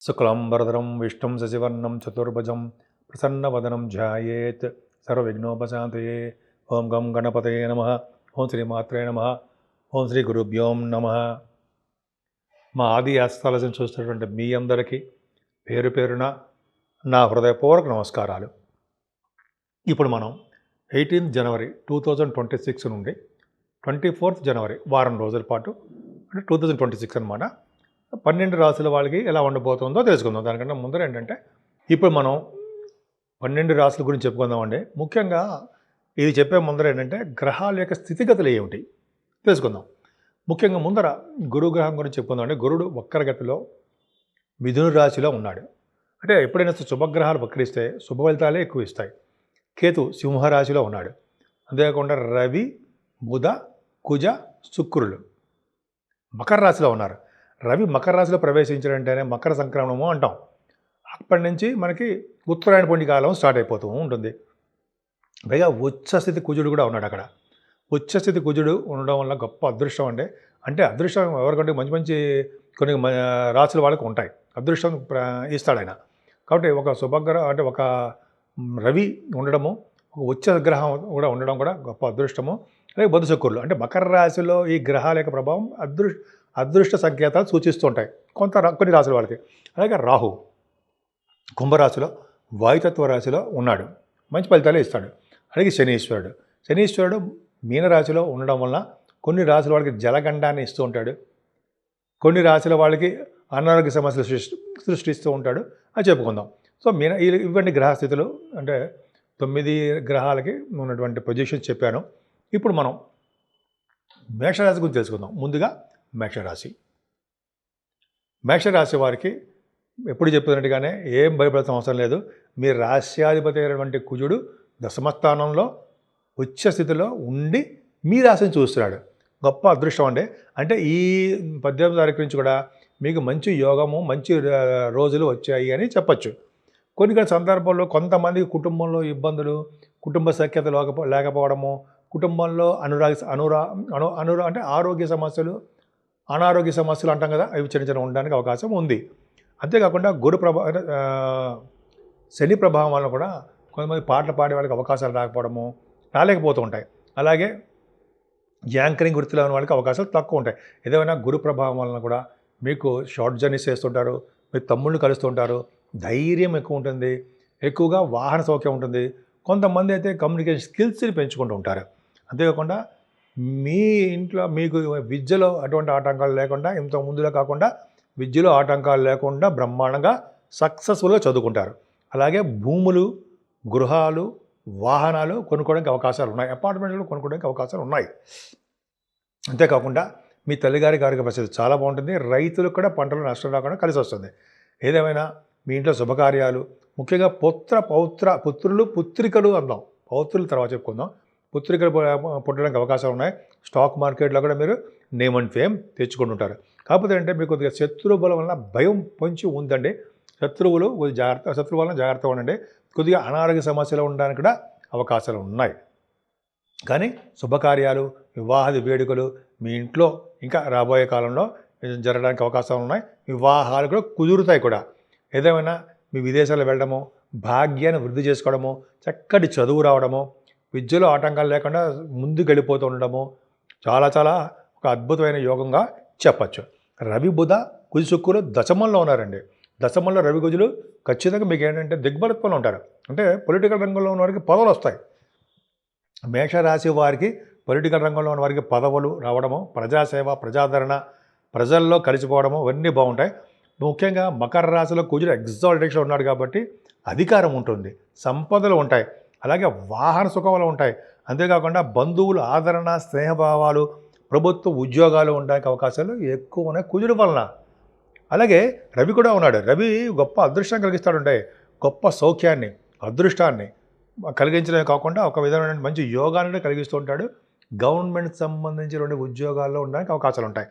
శుక్లాంబరధరం విష్ణుం శశివర్ణం చతుర్భుజం ప్రసన్నవదనం ధ్యాయేత్ సర్వవిఘ్నోపశాంతయే. ఓం గం గణపతయే నమః. ఓం శ్రీమాత్రే నమః. ఓం శ్రీ గురుభ్యోం నమః. మా ఆది ఆస్థాలను చూస్తున్నటువంటి మీ అందరికీ పేరు పేరున నా హృదయపూర్వక నమస్కారాలు. ఇప్పుడు మనం 18 జనవరి 2026 నుండి 24 జనవరి వారం రోజుల పాటు అంటే 2026 అనమాట 12 రాశుల వాళ్ళకి ఎలా ఉండబోతుందో తెలుసుకుందాం. దానికంటే ముందర ఏంటంటే ఇప్పుడు మనం 12 రాశుల గురించి చెప్పుకుందామండి. ముఖ్యంగా ఇది చెప్పే ముందర ఏంటంటే గ్రహాల యొక్క స్థితిగతులు ఏమిటి తెలుసుకుందాం. ముఖ్యంగా ముందర గురుగ్రహం గురించి చెప్పుకుందామండి. గురుడు వక్రగతిలో మిథున రాశిలో ఉన్నాడు. అంటే ఎప్పుడైనా శుభగ్రహాలు వక్రిస్తే శుభ ఫలితాలే ఎక్కువ ఇస్తాయి. కేతు సింహరాశిలో ఉన్నాడు. అంతేకాకుండా రవి, బుధ, కుజ, శుక్రులు మకర రాశిలో ఉన్నారు. రవి మకర రాశిలో ప్రవేశించాడంటేనే మకర సంక్రమణము అంటాం. అప్పటి నుంచి మనకి ఉత్తరాయణ పుణ్య కాలం స్టార్ట్ అయిపోతూ ఉంటుంది. పైగా ఉచ్చస్థితి కుజుడు కూడా ఉన్నాడు అక్కడ. ఉచ్చస్థితి కుజుడు ఉండడం వల్ల గొప్ప అదృష్టం అండి. అంటే అదృష్టం ఎవరికంటే మంచి మంచి కొన్ని రాశుల వాళ్ళకి ఉంటాయి. అదృష్టం ఇస్తాడు ఆయన. కాబట్టి ఒక శుభగ్రహం అంటే ఒక రవి ఉండడము, ఒక ఉచ్చ గ్రహం కూడా ఉండడం కూడా గొప్ప అదృష్టము. అలాగే బుధ శుక్రులు అంటే మకర రాశిలో ఈ గ్రహాల యొక్క ప్రభావం అదృష్ట సంకేతాలు సూచిస్తూ ఉంటాయి కొన్ని రాశుల వాళ్ళకి. అలాగే రాహు కుంభరాశిలో వాయుతత్వ రాశిలో ఉన్నాడు, మంచి ఫలితాలే ఇస్తాడు. అలాగే శనీశ్వరుడు మీనరాశిలో ఉండడం వలన కొన్ని రాశుల వాళ్ళకి జలగండాన్ని ఇస్తూ ఉంటాడు, కొన్ని రాశుల వాళ్ళకి అనారోగ్య సమస్యలు సృష్టిస్తూ ఉంటాడు అని చెప్పుకుందాం. సో ఇవన్నీ గ్రహస్థితులు అంటే 9 గ్రహాలకి ఉన్నటువంటి పొజిషన్స్ చెప్పాను. ఇప్పుడు మనం మేషరాశి గురించి తెలుసుకుందాం. ముందుగా మేషరాశి వారికి ఎప్పుడు చెప్పినట్టుగానే ఏం భయపడాల్సిన అవసరం లేదు. మీ రాశ్యాధిపతి అయినటువంటి కుజుడు దశమస్థానంలో ఉచ్చ స్థితిలో ఉండి మీ రాశిని చూస్తున్నాడు. గొప్ప అదృష్టం అండి. అంటే ఈ 18వ తారీఖు నుంచి కూడా మీకు మంచి యోగము, మంచి రోజులు వచ్చాయి అని చెప్పచ్చు. కొన్ని సందర్భాల్లో కొంతమందికి కుటుంబంలో ఇబ్బందులు, కుటుంబ సఖ్యత లేకపోవడము, కుటుంబంలో అంటే ఆరోగ్య సమస్యలు, అనారోగ్య సమస్యలు అంటాం కదా, అవి చిన్న చిన్న ఉండడానికి అవకాశం ఉంది. అంతేకాకుండా శని ప్రభావం వల్ల కూడా కొంతమంది పాటలు పాడే వాళ్ళకి అవకాశాలు రాలేకపోతూ ఉంటాయి. అలాగే యాంకరింగ్ వృత్తిలో ఉన్న వాళ్ళకి అవకాశాలు తక్కువ ఉంటాయి. ఏదైనా గురు ప్రభావం వలన కూడా మీకు షార్ట్ జర్నీస్ చేస్తుంటారు, మీ తమ్ముళ్ళు కలుస్తుంటారు, ధైర్యం ఎక్కువ ఉంటుంది, ఎక్కువగా వాహన సౌఖ్యం ఉంటుంది. కొంతమంది అయితే కమ్యూనికేషన్ స్కిల్స్ని పెంచుకుంటూ ఉంటారు. అంతేకాకుండా మీ ఇంట్లో మీకు విద్యలో అటువంటి ఆటంకాలు లేకుండా, ఇంత ముందులో కాకుండా విద్యలో ఆటంకాలు లేకుండా బ్రహ్మాండంగా సక్సెస్ఫుల్గా చదువుకుంటారు. అలాగే భూములు, గృహాలు, వాహనాలు కొనుక్కోవడానికి అవకాశాలు ఉన్నాయి, అపార్ట్మెంట్లు కొనుక్కోవడానికి అవకాశాలు ఉన్నాయి. అంతేకాకుండా మీ తల్లిగారికి ఆరోగ్య పరిస్థితి చాలా బాగుంటుంది. రైతులకు కూడా పంటలు నష్టం రాకుండా కలిసి వస్తుంది. ఏదేమైనా మీ ఇంట్లో శుభకార్యాలు, ముఖ్యంగా పుత్రులు పుత్రికలు అందాం, పౌత్రుల తర్వాత చెప్పుకుందాం. పుత్రికలు పుట్టడానికి అవకాశాలు ఉన్నాయి. స్టాక్ మార్కెట్లో కూడా మీరు నేమ్ అండ్ ఫేమ్ తెచ్చుకుంటుంటారు. కాకపోతే అంటే మీకు కొద్దిగా శత్రు బలం వలన భయం పొంచి ఉందండి. శత్రువు వలన జాగ్రత్తగా ఉండండి. కొద్దిగా అనారోగ్య సమస్యలు ఉండడానికి కూడా అవకాశాలు ఉన్నాయి. కానీ శుభకార్యాలు, వివాహాది వేడుకలు మీ ఇంట్లో ఇంకా రాబోయే కాలంలో జరగడానికి అవకాశాలు ఉన్నాయి. వివాహాలు కూడా కుదురుతాయి కూడా. ఏదేమైనా మీ విదేశాలు వెళ్ళడము, భాగ్యాన్ని వృద్ధి చేసుకోవడము, చక్కటి చదువు రావడము, విద్యలో ఆటంకాలు లేకుండా ముందుకు వెళ్ళిపోతూ ఉండడము చాలా చాలా ఒక అద్భుతమైన యోగంగా చెప్పచ్చు. రవి, బుధ, కుజ, శుక్రులు దశమంలో ఉన్నారండి. దశమంలో రవి, కుజులు ఖచ్చితంగా మీకు ఏంటంటే దిగ్బలత్వంలో ఉంటారు. అంటే పొలిటికల్ రంగంలో ఉన్న వారికి పదవులు వస్తాయి. మేషరాశి వారికి పొలిటికల్ రంగంలో ఉన్న వారికి పదవులు రావడము, ప్రజాసేవ, ప్రజాదరణ, ప్రజల్లో కలిసిపోవడము ఇవన్నీ బాగుంటాయి. ముఖ్యంగా మకర రాశిలో కుజుడు ఎగ్జాల్టేషన్ ఉన్నాడు కాబట్టి అధికారం ఉంటుంది, సంపదలు ఉంటాయి, అలాగే వాహన సుఖములు ఉంటాయి. అంతేకాకుండా బంధువులు ఆదరణ, స్నేహభావాలు, ప్రభుత్వ ఉద్యోగాలు ఉండడానికి అవకాశాలు ఎక్కువ ఉన్నాయి కుజుడు వలన. అలాగే రవి కూడా ఉన్నాడు. రవి గొప్ప అదృష్టం కలిగిస్తాడుంటే, గొప్ప సౌఖ్యాన్ని, అదృష్టాన్ని కలిగించడమే కాకుండా ఒక విధమైన మంచి యోగాన్ని కలిగిస్తూ ఉంటాడు. గవర్నమెంట్ సంబంధించిన ఉద్యోగాల్లో ఉండడానికి అవకాశాలు ఉంటాయి.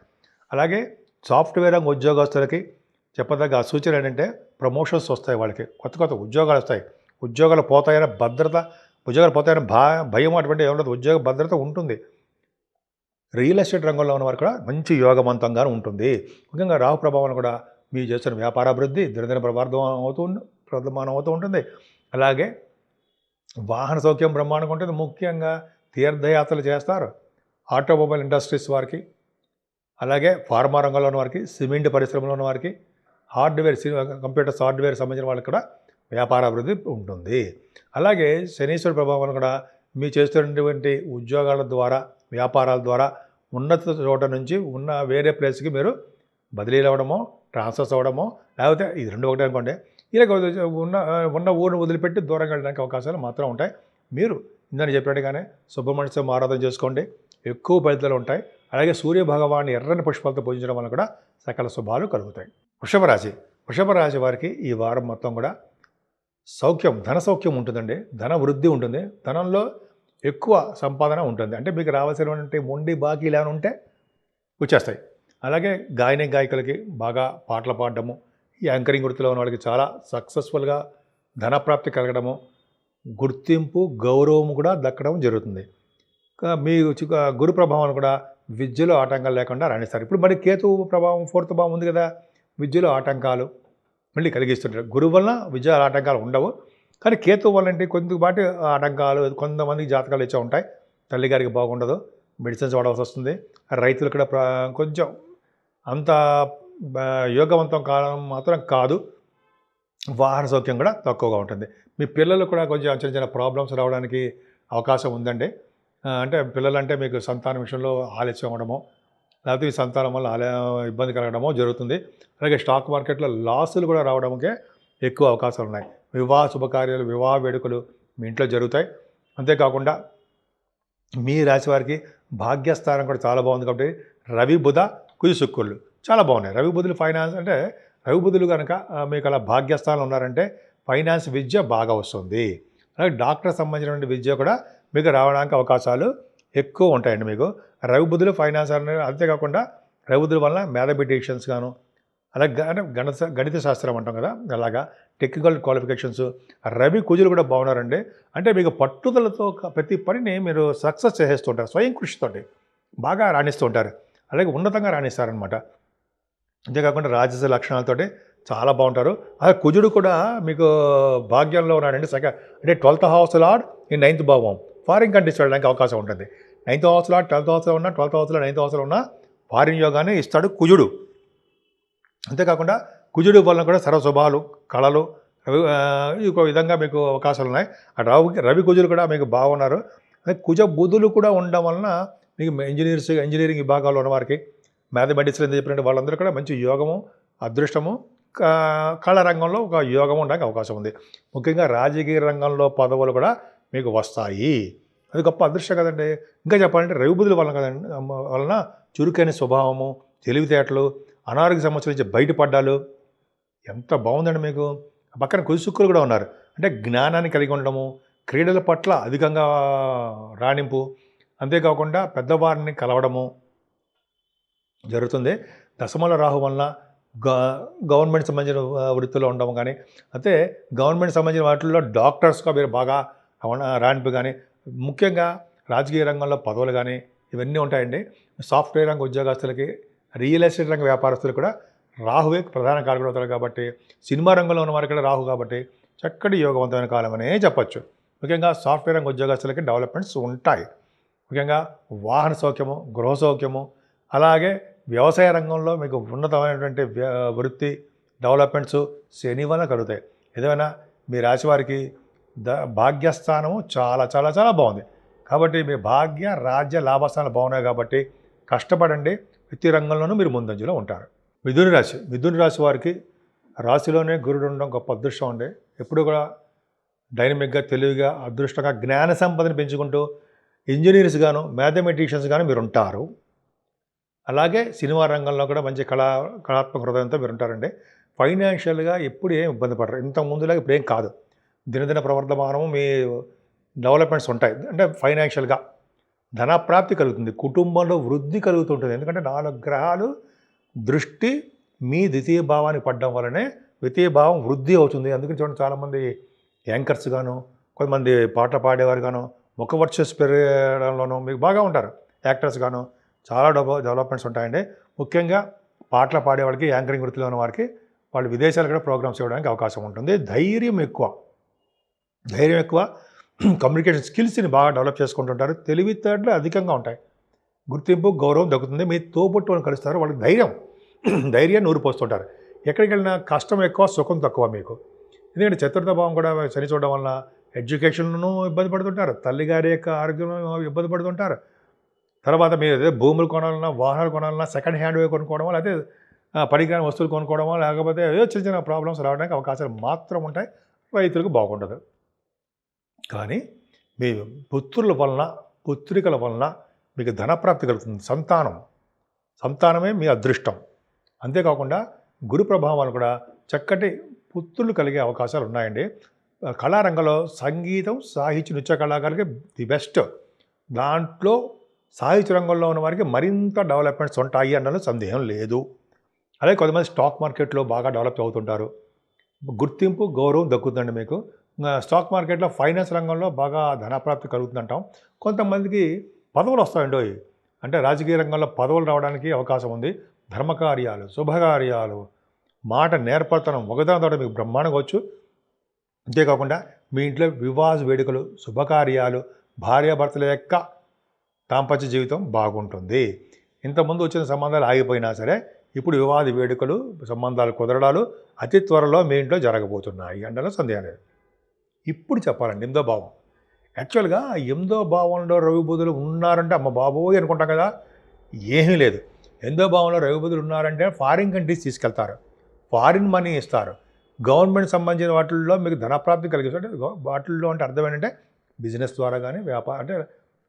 అలాగే సాఫ్ట్వేర్ రంగ ఉద్యోగస్తులకి చెప్పదగ్గ సూచన ఏంటంటే ప్రమోషన్స్ వస్తాయి, వాళ్ళకి కొత్త కొత్త ఉద్యోగాలు వస్తాయి. ఉద్యోగాలు పోతాయన్న భయం అటువంటి ఏమన్నా ఉద్యోగ భద్రత ఉంటుంది. రియల్ ఎస్టేట్ రంగంలో ఉన్న వారు కూడా మంచి యోగవంతంగా ఉంటుంది. ముఖ్యంగా రాహు ప్రభావం కూడా మీరు చేస్తున్న వ్యాపారాభివృద్ధి దినదిన ప్రవర్ధమానం అవుతూ ఉంటుంది. అలాగే వాహన సౌఖ్యం బ్రహ్మాండంగా ఉంటుంది. ముఖ్యంగా తీర్థయాత్రలు చేస్తారు. ఆటోమొబైల్ ఇండస్ట్రీస్ వారికి, అలాగే ఫార్మా రంగంలో ఉన్న వారికి, సిమెంట్ పరిశ్రమలో ఉన్న వారికి, కంప్యూటర్స్ హార్డ్వేర్ సంబంధించిన వాళ్ళకి కూడా వ్యాపారాభివృద్ధి ఉంటుంది. అలాగే శనీశ్వర ప్రభావం కూడా మీ చేస్తున్నటువంటి ఉద్యోగాల ద్వారా, వ్యాపారాల ద్వారా ఉన్నత చోట నుంచి ఉన్న వేరే ప్లేస్కి మీరు బదిలీలు అవ్వడమో, ట్రాన్స్ఫర్స్ అవ్వడమో, లేకపోతే ఇది 2 ఒకటే అనుకోండి, ఇలా ఉన్న ఊరిని వదిలిపెట్టి దూరంగా వెళ్ళడానికి అవకాశాలు మాత్రం ఉంటాయి. మీరు ఇందని చెప్పినట్టుగానే సుబ్రహ్మణ్య స్వామి ఆరాధన చేసుకోండి, ఎక్కువ ఫలితాలు ఉంటాయి. అలాగే సూర్య భగవాన్ని ఎర్రని పుష్పాలతో పూజించడం వల్ల కూడా సకల శుభాలు కలుగుతాయి. వృషభ రాశి వారికి ఈ వారం మొత్తం కూడా ధన సౌఖ్యం ఉంటుందండి. ధన వృద్ధి ఉంటుంది. ధనంలో ఎక్కువ సంపాదన ఉంటుంది. అంటే మీకు రావాల్సినటువంటి మొండి బాకీలు ఏమైనా ఉంటే వచ్చేస్తాయి. అలాగే గాయకులకి బాగా పాటలు పాడడము, ఈ యాంకరింగ్ వృత్తిలో ఉన్న వాళ్ళకి చాలా సక్సెస్ఫుల్గా ధనప్రాప్తి కలగడము, గుర్తింపు, గౌరవము కూడా దక్కడం జరుగుతుంది. మీ గురు ప్రభావం కూడా విద్యలో ఆటంకాలు లేకుండా రాణిస్తారు. ఇప్పుడు మరి కేతు ప్రభావం 4th భావం ఉంది కదా, విద్యలో ఆటంకాలు మళ్ళీ కలిగిస్తుంటారు. గురువు వలన విద్య ఆటంకాలు ఉండవు, కానీ కేతు వల్ల అంటే కొద్దిపాటి ఆటంకాలు కొంతమందికి జాతకాలు ఇచ్చే ఉంటాయి. తల్లిగారికి బాగుండదు, మెడిసిన్స్ వాడాల్సి వస్తుంది. రైతులు కూడా కొంచెం అంత యోగవంతం కాలం మాత్రం కాదు. వాహన సౌఖ్యం కూడా తక్కువగా ఉంటుంది. మీ పిల్లలు కూడా కొంచెం చిన్న చిన్న ప్రాబ్లమ్స్ రావడానికి అవకాశం ఉందండి. అంటే పిల్లలంటే మీకు సంతానం విషయంలో ఆలస్యం అవ్వడమో, లేకపోతే ఈ సంతానం వల్ల ఇబ్బంది కలగడమో జరుగుతుంది. అలాగే స్టాక్ మార్కెట్లో లాసులు కూడా రావడానికే ఎక్కువ అవకాశాలు ఉన్నాయి. వివాహ శుభకార్యాలు, వివాహ వేడుకలు మీ ఇంట్లో జరుగుతాయి. అంతేకాకుండా మీ రాశి వారికి భాగ్యస్థానం కూడా చాలా బాగుంది. కాబట్టి రవి, బుధ, కుజ, శుక్రులు చాలా బాగున్నాయి. రవి బుధులు ఫైనాన్స్ అంటే రవి బుధులు కనుక మీకు అలా భాగ్యస్థానం ఉన్నారంటే ఫైనాన్స్ విద్య బాగా వస్తుంది. అలాగే డాక్టర్ సంబంధించినటువంటి విద్య కూడా మీకు రావడానికి అవకాశాలు ఎక్కువ ఉంటాయండి. మీకు రవి బుధులు ఫైనాన్స్ అనేది. అంతేకాకుండా రవి బుధుల వల్ల మ్యాథమెటిషియన్స్ గాను, అలాగే గణిత శాస్త్రం అంటాం కదా, అలాగా టెక్నికల్ క్వాలిఫికేషన్స్, రవి కుజులు కూడా బాగున్నారండి. అంటే మీకు పట్టుదలతో ప్రతి పనిని మీరు సక్సెస్ చేసేస్తుంటారు. స్వయం కృషితోటి బాగా రాణిస్తూ ఉంటారు. అలాగే ఉన్నతంగా రాణిస్తారనమాట. అంతేకాకుండా రాజస లక్షణాలతోటి చాలా బాగుంటారు. అలాగే కుజుడు కూడా మీకు భాగ్యంలో ఉన్నాడండి. అంటే 12th హౌస్ లార్డ్ ఈ 9th భావం, ఫారిన్ కంట్రీస్ వెళ్ళడానికి అవకాశం ఉంటుంది. 9th హౌస్ లార్డ్ 12th హౌస్లో ఉన్న, 12th హౌస్లో 9th హౌస్లో ఉన్న ఫారిన్ యోగాన్ని ఇస్తాడు కుజుడు. అంతేకాకుండా కుజుడు వలన కూడా సర్వశుభాలు, కళలు ఒక విధంగా మీకు అవకాశాలు ఉన్నాయి. రవి కుజులు కూడా మీకు బాగున్నారు. అదే కుజ బుధులు కూడా ఉండడం వలన మీకు ఇంజనీరింగ్ విభాగాల్లో ఉన్న వారికి, మ్యాథమెటిక్స్ చెప్పినట్టు వాళ్ళందరూ కూడా మంచి యోగము, అదృష్టము, కళా రంగంలో ఒక యోగం ఉండడానికి అవకాశం ఉంది. ముఖ్యంగా రాజకీయ రంగంలో పదవులు కూడా మీకు వస్తాయి. అది గొప్ప అదృష్టం కదండి. ఇంకా చెప్పాలంటే రవి బుధుల వలన చురుకైన స్వభావము, తెలివితేటలు, అనారోగ్య సమస్యల నుంచి బయటపడ్డాలు ఎంత బాగుందండి మీకు. పక్కన కుజ శుక్రులు కూడా ఉన్నారు. అంటే జ్ఞానాన్ని కలిగి ఉండడము, క్రీడల పట్ల అధికంగా రాణింపు, అంతేకాకుండా పెద్దవారిని కలవడము జరుగుతుంది. దశమల రాహు వలన గవర్నమెంట్ సంబంధించిన వృత్తిలో ఉండడం కానీ, అయితే గవర్నమెంట్ సంబంధించిన వాటిల్లో డాక్టర్స్గా మీరు బాగా రాణింపు కానీ, ముఖ్యంగా రాజకీయ రంగంలో పదవులు కానీ ఇవన్నీ ఉంటాయండి. సాఫ్ట్వేర్ రంగ ఉద్యోగస్తులకి, రియల్ ఎస్టేట్ రంగ వ్యాపారస్తులు కూడా రాహువే ప్రధాన కారకుడు అవుతారు. కాబట్టి సినిమా రంగంలో ఉన్న వారికి కూడా రాహు కాబట్టి చక్కటి యోగవంతమైన కాలం అనే చెప్పచ్చు. ముఖ్యంగా సాఫ్ట్వేర్ రంగ ఉద్యోగస్తులకి డెవలప్మెంట్స్ ఉంటాయి. ముఖ్యంగా వాహన సౌఖ్యము, గృహ సౌఖ్యము, అలాగే వ్యవసాయ రంగంలో మీకు ఉన్నతమైనటువంటి వృత్తి డెవలప్మెంట్స్ శని వల్ల కలుగుతాయి. ఏదైనా మీ రాశి వారికి భాగ్యస్థానము చాలా చాలా చాలా బాగుంది. కాబట్టి మీ భాగ్య, రాజ్య, లాభస్థానాలు బాగున్నాయి. కాబట్టి కష్టపడండి. ప్రతి రంగంలోనూ మీరు ముందంజలో ఉంటారు. మిథున రాశి వారికి రాశిలోనే గురుడు ఉండడం గొప్ప అదృష్టం అండి. ఎప్పుడు కూడా డైనమిక్గా, తెలివిగా, అదృష్టంగా, జ్ఞాన సంపదను పెంచుకుంటూ ఇంజనీర్స్ గాను, మ్యాథమెటిషియన్స్ గాను మీరు ఉంటారు. అలాగే సినిమా రంగంలో కూడా మంచి కళాత్మక హృదయంతో మీరు ఉంటారండి. ఫైనాన్షియల్గా ఎప్పుడు ఏం ఇబ్బంది పడరు. ఇంత ముందులాగా ఇప్పుడు ఏం కాదు. దినదిన ప్రవర్ధమానము మీ డెవలప్మెంట్స్ ఉంటాయి. అంటే ఫైనాన్షియల్గా ధనప్రాప్తి కలుగుతుంది, కుటుంబంలో వృద్ధి కలుగుతుంటుంది. ఎందుకంటే 4 గ్రహాలు దృష్టి మీ ద్వితీయ భావానికి పడడం వల్లనే ద్వితీయ భావం వృద్ధి అవుతుంది. అందుకని చూడండి, చాలామంది యాంకర్స్ గాను, కొంతమంది పాటలు పాడేవారు గాను, ముఖ వర్చస్సు పెరగడంలోనూ మీకు బాగా ఉంటారు. యాక్టర్స్ గాను చాలా డెవలప్మెంట్స్ ఉంటాయండి. ముఖ్యంగా పాటలు పాడే వాళ్ళకి, యాంకరింగ్ వృత్తిలో ఉన్న వారికి వాళ్ళు విదేశాలు కూడా ప్రోగ్రామ్స్ ఇవ్వడానికి అవకాశం ఉంటుంది. ధైర్యం ఎక్కువ, కమ్యూనికేషన్ స్కిల్స్ని బాగా డెవలప్ చేసుకుంటుంటారు. తెలివితేటలు అధికంగా ఉంటాయి. గుర్తింపు, గౌరవం దక్కుతుంది. మీ తోబుట్టు వాళ్ళని కలుస్తారు, వాళ్ళకి ధైర్యాన్ని నూరిపోస్తుంటారు. ఎక్కడికి వెళ్ళినా కష్టం ఎక్కువ, సుఖం తక్కువ మీకు. ఎందుకంటే చతుర్థ భావం కూడా శని చూడడం వల్ల ఎడ్యుకేషన్ను ఇబ్బంది పడుతుంటారు, తల్లిగారి యొక్క ఆరోగ్యం ఇబ్బంది పడుతుంటారు. తర్వాత మీరు ఏదో భూములు కొనాలన్నా, వాహనాలు కొనాలన్నా సెకండ్ హ్యాండ్ కొనుక్కోవడమో, లేకపోతే పరిజ్ఞాన వస్తువులు కొనుక్కోవడమో, లేకపోతే ఏదో చిన్న చిన్న ప్రాబ్లమ్స్ రావడానికి అవకాశాలు మాత్రం ఉంటాయి. రైతులకు బాగుండదు. కానీ మీ పుత్రికల వలన మీకు ధనప్రాప్తి కలుగుతుంది. సంతానమే మీ అదృష్టం. అంతేకాకుండా గురు ప్రభావాలు కూడా చక్కటి పుత్రులు కలిగే అవకాశాలు ఉన్నాయండి. కళారంగంలో సంగీతం, సాహిత్య, నృత్య కళాకారులకి ది బెస్ట్. దాంట్లో సాహిత్య రంగంలో ఉన్న వారికి మరింత డెవలప్మెంట్స్ ఉంటాయి అన్నది సందేహం లేదు. అలాగే కొంతమంది స్టాక్ మార్కెట్లో బాగా డెవలప్ అవుతుంటారు. గుర్తింపు, గౌరవం దక్కుతుందండి మీకు. స్టాక్ మార్కెట్లో, ఫైనాన్స్ రంగంలో బాగా ధనప్రాప్తి కలుగుతుందంటాం. కొంతమందికి పదవులు వస్తాయండి. అంటే రాజకీయ రంగంలో పదవులు రావడానికి అవకాశం ఉంది. ధర్మకార్యాలు, శుభకార్యాలు, మాట నేర్పడతనం, ఒకదానితో మీకు బ్రహ్మాండంగా వచ్చు. అంతేకాకుండా మీ ఇంట్లో వివాహ వేడుకలు, శుభకార్యాలు, భార్యాభర్తల యొక్క దాంపత్య జీవితం బాగుంటుంది. ఇంతకుముందు వచ్చిన సంబంధాలు ఆగిపోయినా సరే ఇప్పుడు వివాహ వేడుకలు, సంబంధాలు కుదరడాలు అతి త్వరలో మీ ఇంట్లో జరగబోతున్నాయి అంటే సందేహం లేదు. ఇప్పుడు చెప్పాలండి 8వ భావం. యాక్చువల్గా 8వ భావంలో రవి బుధులు ఉన్నారంటే అమ్మ బాబోయ్ అనుకుంటాం కదా. ఏమీ లేదు. 8వ భావంలో రవి బుధులు ఉన్నారంటే ఫారిన్ కంట్రీస్ తీసుకెళ్తారు, ఫారిన్ మనీ ఇస్తారు. గవర్నమెంట్ సంబంధించిన వాటిల్లో మీకు ధనప్రాప్తి కలిగిస్తుంది. వాటిల్లో అంటే అర్థం ఏంటంటే బిజినెస్ ద్వారా కానీ,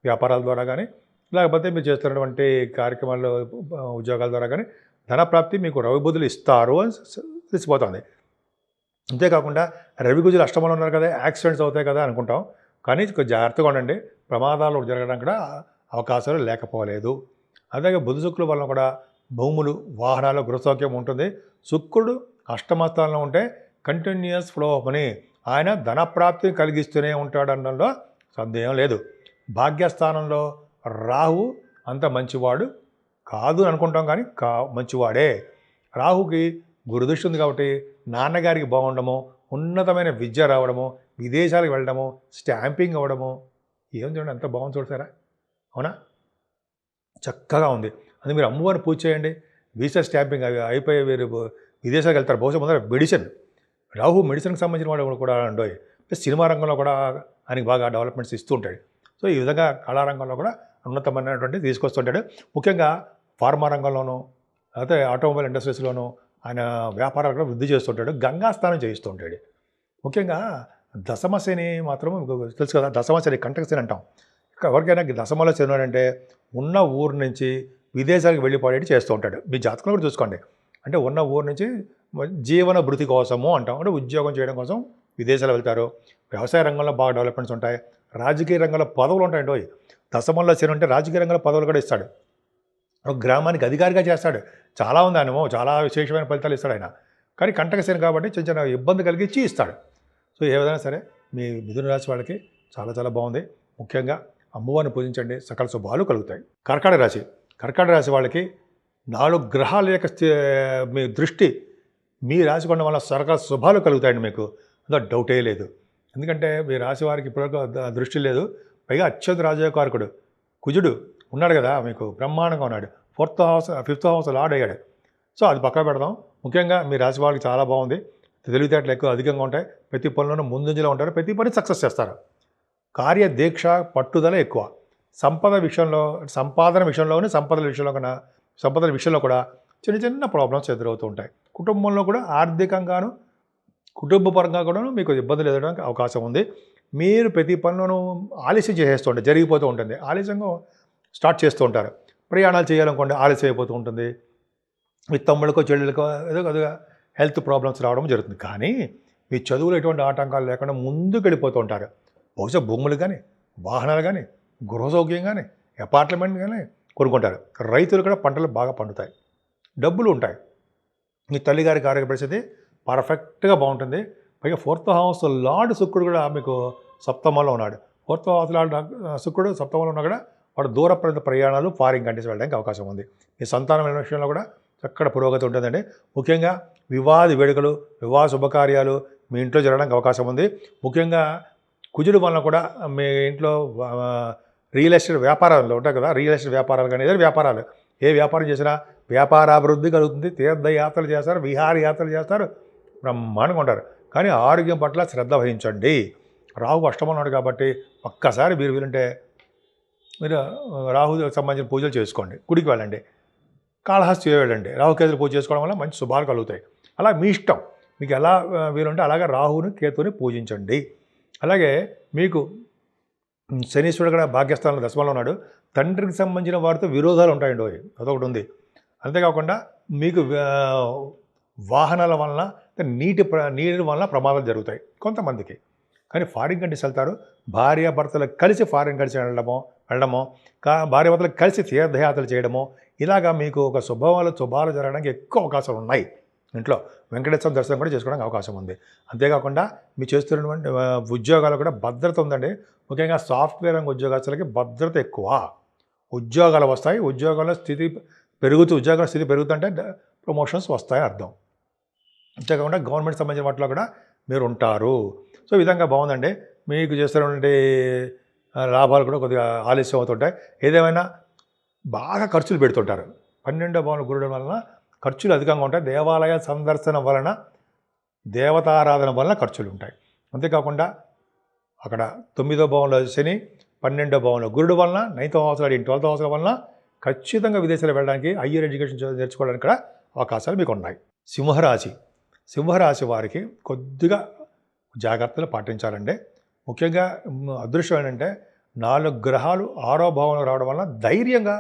వ్యాపారాల ద్వారా కానీ, లేకపోతే మీరు చేస్తున్నటువంటి కార్యక్రమాల్లో, ఉద్యోగాల ద్వారా కానీ ధనప్రాప్తి మీకు రవి బుధులు ఇస్తారు అని తెలిసిపోతుంది. అంతేకాకుండా రవి బుధులు అష్టమంలో ఉన్నారు కదా, యాక్సిడెంట్స్ అవుతాయి కదా అనుకుంటాం. కానీ జాగ్రత్తగా ఉండండి, ప్రమాదాలు జరగడానికి కూడా అవకాశాలు లేకపోలేదు. అలాగే బుధ శుక్రుల వలన కూడా భూములు, వాహనాలు, గృహసౌఖ్యం ఉంటుంది. శుక్రుడు అష్టమస్థానంలో ఉంటే కంటిన్యూస్ ఫ్లో ఆఫ్ మనీ, ఆయన ధనప్రాప్తిని కలిగిస్తూనే ఉంటాడనడంలో సందేహం లేదు. భాగ్యస్థానంలో రాహు అంత మంచివాడు కాదు అనుకుంటాం, కానీ మంచివాడే. రాహుకి గురుదృష్టి ఉంది కాబట్టి నాన్నగారికి బాగుండము, ఉన్నతమైన విద్య రావడము, విదేశాలకు వెళ్ళడము, స్టాంపింగ్ అవ్వడము, ఏం చూడండి ఎంత బాగుంది చూడతారా. అవునా, చక్కగా ఉంది. అది మీరు అమ్మవారిని పూజ చేయండి. వీసా స్టాంపింగ్ అవి అయిపోయి వేరు విదేశాలకు వెళ్తారు. బహుశా ముందర మెడిసిన్, రాహు మెడిసిన్కి సంబంధించిన వాడు కూడా అండోయ్. ప్లస్ సినిమా రంగంలో కూడా ఆయనకి బాగా డెవలప్మెంట్స్ ఇస్తూ ఉంటాడు. సో ఈ విధంగా కళారంగంలో కూడా ఉన్నతమైనటువంటి తీసుకొస్తుంటాడు. ముఖ్యంగా ఫార్మా రంగంలోనూ, లేకపోతే ఆటోమొబైల్ ఇండస్ట్రీస్లోనూ ఆయన వ్యాపారాలు కూడా వృద్ధి చేస్తుంటాడు. గంగా స్నానం చేయిస్తూ ఉంటాడు. ముఖ్యంగా దశమశని మాత్రం తెలుసు కదా, దశమశని కంటకశని అంటాం. ఎవరికైనా దశమలో శనివాడంటే ఉన్న ఊరు నుంచి విదేశాలకు వెళ్ళిపోయేటి చేస్తూ ఉంటాడు. మీ జాతకంలో కూడా చూసుకోండి. అంటే ఉన్న ఊరు నుంచి జీవన భృతి కోసము అంటాం, అంటే ఉద్యోగం చేయడం కోసం విదేశాలు వెళ్తారు. వ్యవసాయ రంగంలో బాగా డెవలప్మెంట్స్ ఉంటాయి. రాజకీయ రంగంలో పదవులు ఉంటాయండి. దశమంలో శని ఉంటే రాజకీయ రంగంలో పదవులు కూడా ఇస్తాడు. ఒక గ్రామానికి అధికారిగా చేస్తాడు. చాలా ఉంది ఆయన, చాలా విశేషమైన ఫలితాలు ఇస్తాడు ఆయన. కానీ కంటకశని కాబట్టి చిన్న చిన్న ఇబ్బంది కలిగించి ఇస్తాడు. సో ఏ విధంగా సరే మీ మిథున రాశి వాళ్ళకి చాలా చాలా బాగుంది. ముఖ్యంగా అమ్మవారిని పూజించండి, సకల శుభాలు కలుగుతాయి. కర్కాటక రాశి వాళ్ళకి 4 గ్రహాల యొక్క మీ దృష్టి మీ రాశి కొనడం వల్ల సకల శుభాలు కలుగుతాయండి మీకు, అందులో డౌటే లేదు. ఎందుకంటే మీ రాశి వారికి ఇప్పటివరకు దృష్టి లేదు. పైగా అత్యంత రాజయోగకారకుడు కుజుడు ఉన్నాడు కదా, మీకు బ్రహ్మాండంగా ఉన్నాడు. 5th హౌస్ లార్డ్ అయ్యాడు. సో అది పక్క పెడదాం. ముఖ్యంగా మీ రాశి వాళ్ళకి చాలా బాగుంది. తెలివితేటలు ఎక్కువ అధికంగా ఉంటాయి. ప్రతి పనిలోనూ ముందంజలో ఉంటారు. ప్రతి పని సక్సెస్ చేస్తారు. కార్యదీక్ష, పట్టుదల ఎక్కువ. సంపదల విషయంలో కూడా చిన్న చిన్న ప్రాబ్లమ్స్ ఎదురవుతూ ఉంటాయి. కుటుంబంలో కూడా ఆర్థికంగాను, కుటుంబపరంగా కూడా మీకు ఇబ్బందులు ఎదురడానికి అవకాశం ఉంది. మీరు ప్రతి పనిలోనూ ఆలస్యం చేసేస్తుంటారు, జరిగిపోతూ ఉంటుంది. ఆలస్యంగా స్టార్ట్ చేస్తూ ఉంటారు. ప్రయాణాలు చేయాలనుకోండి ఆలస్యం అయిపోతూ ఉంటుంది. మీ తమ్ముళ్ళకో చెల్లెళ్ళకో ఏదో కొద్దిగా హెల్త్ ప్రాబ్లమ్స్ రావడం జరుగుతుంది. కానీ మీ చదువులో ఎటువంటి ఆటంకాలు లేకుండా ముందుకు వెళ్ళిపోతూ ఉంటారు. బహుశా భూములు కానీ, వాహనాలు కానీ, గృహసౌఖ్యం కానీ, అపార్ట్మెంట్ కానీ కొనుక్కుంటారు. రైతులు కూడా పంటలు బాగా పండుతాయి, డబ్బులు ఉంటాయి. మీ తల్లిగారికి ఆరోగ్య పరిస్థితి పర్ఫెక్ట్గా బాగుంటుంది. పైగా 4th హౌస్ లార్డ్ శుక్రుడు కూడా మీకు సప్తమంలో ఉన్నాడు. 4th హౌస్ లార్డ్ శుక్రుడు సప్తమంలో ఉన్నా కూడా వాడు దూర ప్రయాణాలు, ఫారిన్ కంట్రీస్ వెళ్ళడానికి అవకాశం ఉంది. మీ సంతానం విషయంలో కూడా చక్కడ పురోగతి ఉంటుందండి. ముఖ్యంగా వివాహ వేడుకలు, వివాహ శుభకార్యాలు మీ ఇంట్లో జరగడానికి అవకాశం ఉంది. ముఖ్యంగా కుజుడు వలన కూడా మీ ఇంట్లో రియల్ ఎస్టేట్ వ్యాపారాలు ఉంటాయి కదా, రియల్ ఎస్టేట్ వ్యాపారాలు కానీ ఏదైనా వ్యాపారాలు, ఏ వ్యాపారం చేసినా వ్యాపారాభివృద్ధి కలుగుతుంది. తీర్థయాత్రలు చేస్తారు, విహారయాత్రలు చేస్తారు, బ్రహ్మాండంగా ఉంటారు. కానీ ఆరోగ్యం పట్ల శ్రద్ధ వహించండి. రాహు అష్టమంలో ఉన్నాడు కాబట్టి ఒక్కసారి మీరు వీలుంటే మీరు రాహుకి సంబంధించిన పూజలు చేసుకోండి. గుడికి వెళ్ళండి, కాళహస్తి వెళ్ళండి. రాహుకేతులు పూజ చేసుకోవడం వల్ల మంచి శుభాలు కలుగుతాయి. అలా మీ ఇష్టం, మీకు ఎలా వీలుంటే అలాగే రాహుని కేతుని పూజించండి. అలాగే మీకు శనీశ్వరుడు కూడా భాగ్యస్థానంలో దశమంలో ఉన్నాడు. తండ్రికి సంబంధించిన వారితో విరోధాలు ఉంటాయండి, అదొకటి ఉంది. అంతేకాకుండా మీకు వాహనాల వలన నీటి వలన ప్రమాదాలు జరుగుతాయి కొంతమందికి. కానీ ఫారిన్ కంట్రీస్ వెళ్తారు, భార్యాభర్తలు కలిసి ఫారిన్ కంట్రీస్ వెళ్ళడమో భార్యాభర్తలు కలిసి తీర్థయాత్రలు చేయడమో, ఇలాగా మీకు ఒక శుభాలు జరగడానికి ఎక్కువ అవకాశాలు ఉన్నాయి. ఇంట్లో వెంకటేశ్వర దర్శనం కూడా చేసుకోవడానికి అవకాశం ఉంది. అంతేకాకుండా మీరు చేస్తున్నటువంటి ఉద్యోగాలు కూడా భద్రత ఉందండి. ముఖ్యంగా సాఫ్ట్వేర్ రంగ ఉద్యోగస్తులకి భద్రత ఎక్కువ. ఉద్యోగాలు వస్తాయి, ఉద్యోగాల స్థితి పెరుగుతుంటే ప్రమోషన్స్ వస్తాయి అర్థం. అంతేకాకుండా గవర్నమెంట్ సంబంధించిన వాటిలో కూడా మీరు ఉంటారు. సో ఈ విధంగా బాగుందండి. మీకు చేస్తున్నటువంటి లాభాలు కూడా కొద్దిగా ఆలస్యం అవుతుంటాయి. ఏదేమైనా బాగా ఖర్చులు పెడుతుంటారు. 12వ భావంలో గురుడు వలన ఖర్చులు అధికంగా ఉంటాయి. దేవాలయ సందర్శన వలన, దేవతారాధన వలన ఖర్చులు ఉంటాయి. అంతేకాకుండా అక్కడ 9వ భావంలో శని, 12వ భావంలో గురుడు వలన, 9th హౌస్ 12th హౌస్ వలన ఖచ్చితంగా విదేశాలు వెళ్ళడానికి, హయ్యర్ ఎడ్యుకేషన్ నేర్చుకోవడానికి కూడా అవకాశాలు మీకు ఉన్నాయి. సింహరాశి వారికి కొద్దిగా జాగ్రత్తలు పాటించాలండి. ముఖ్యంగా అదృష్టం ఏంటంటే 4 గ్రహాలు 6వ భావంలో రావడం వలన ధైర్యంగా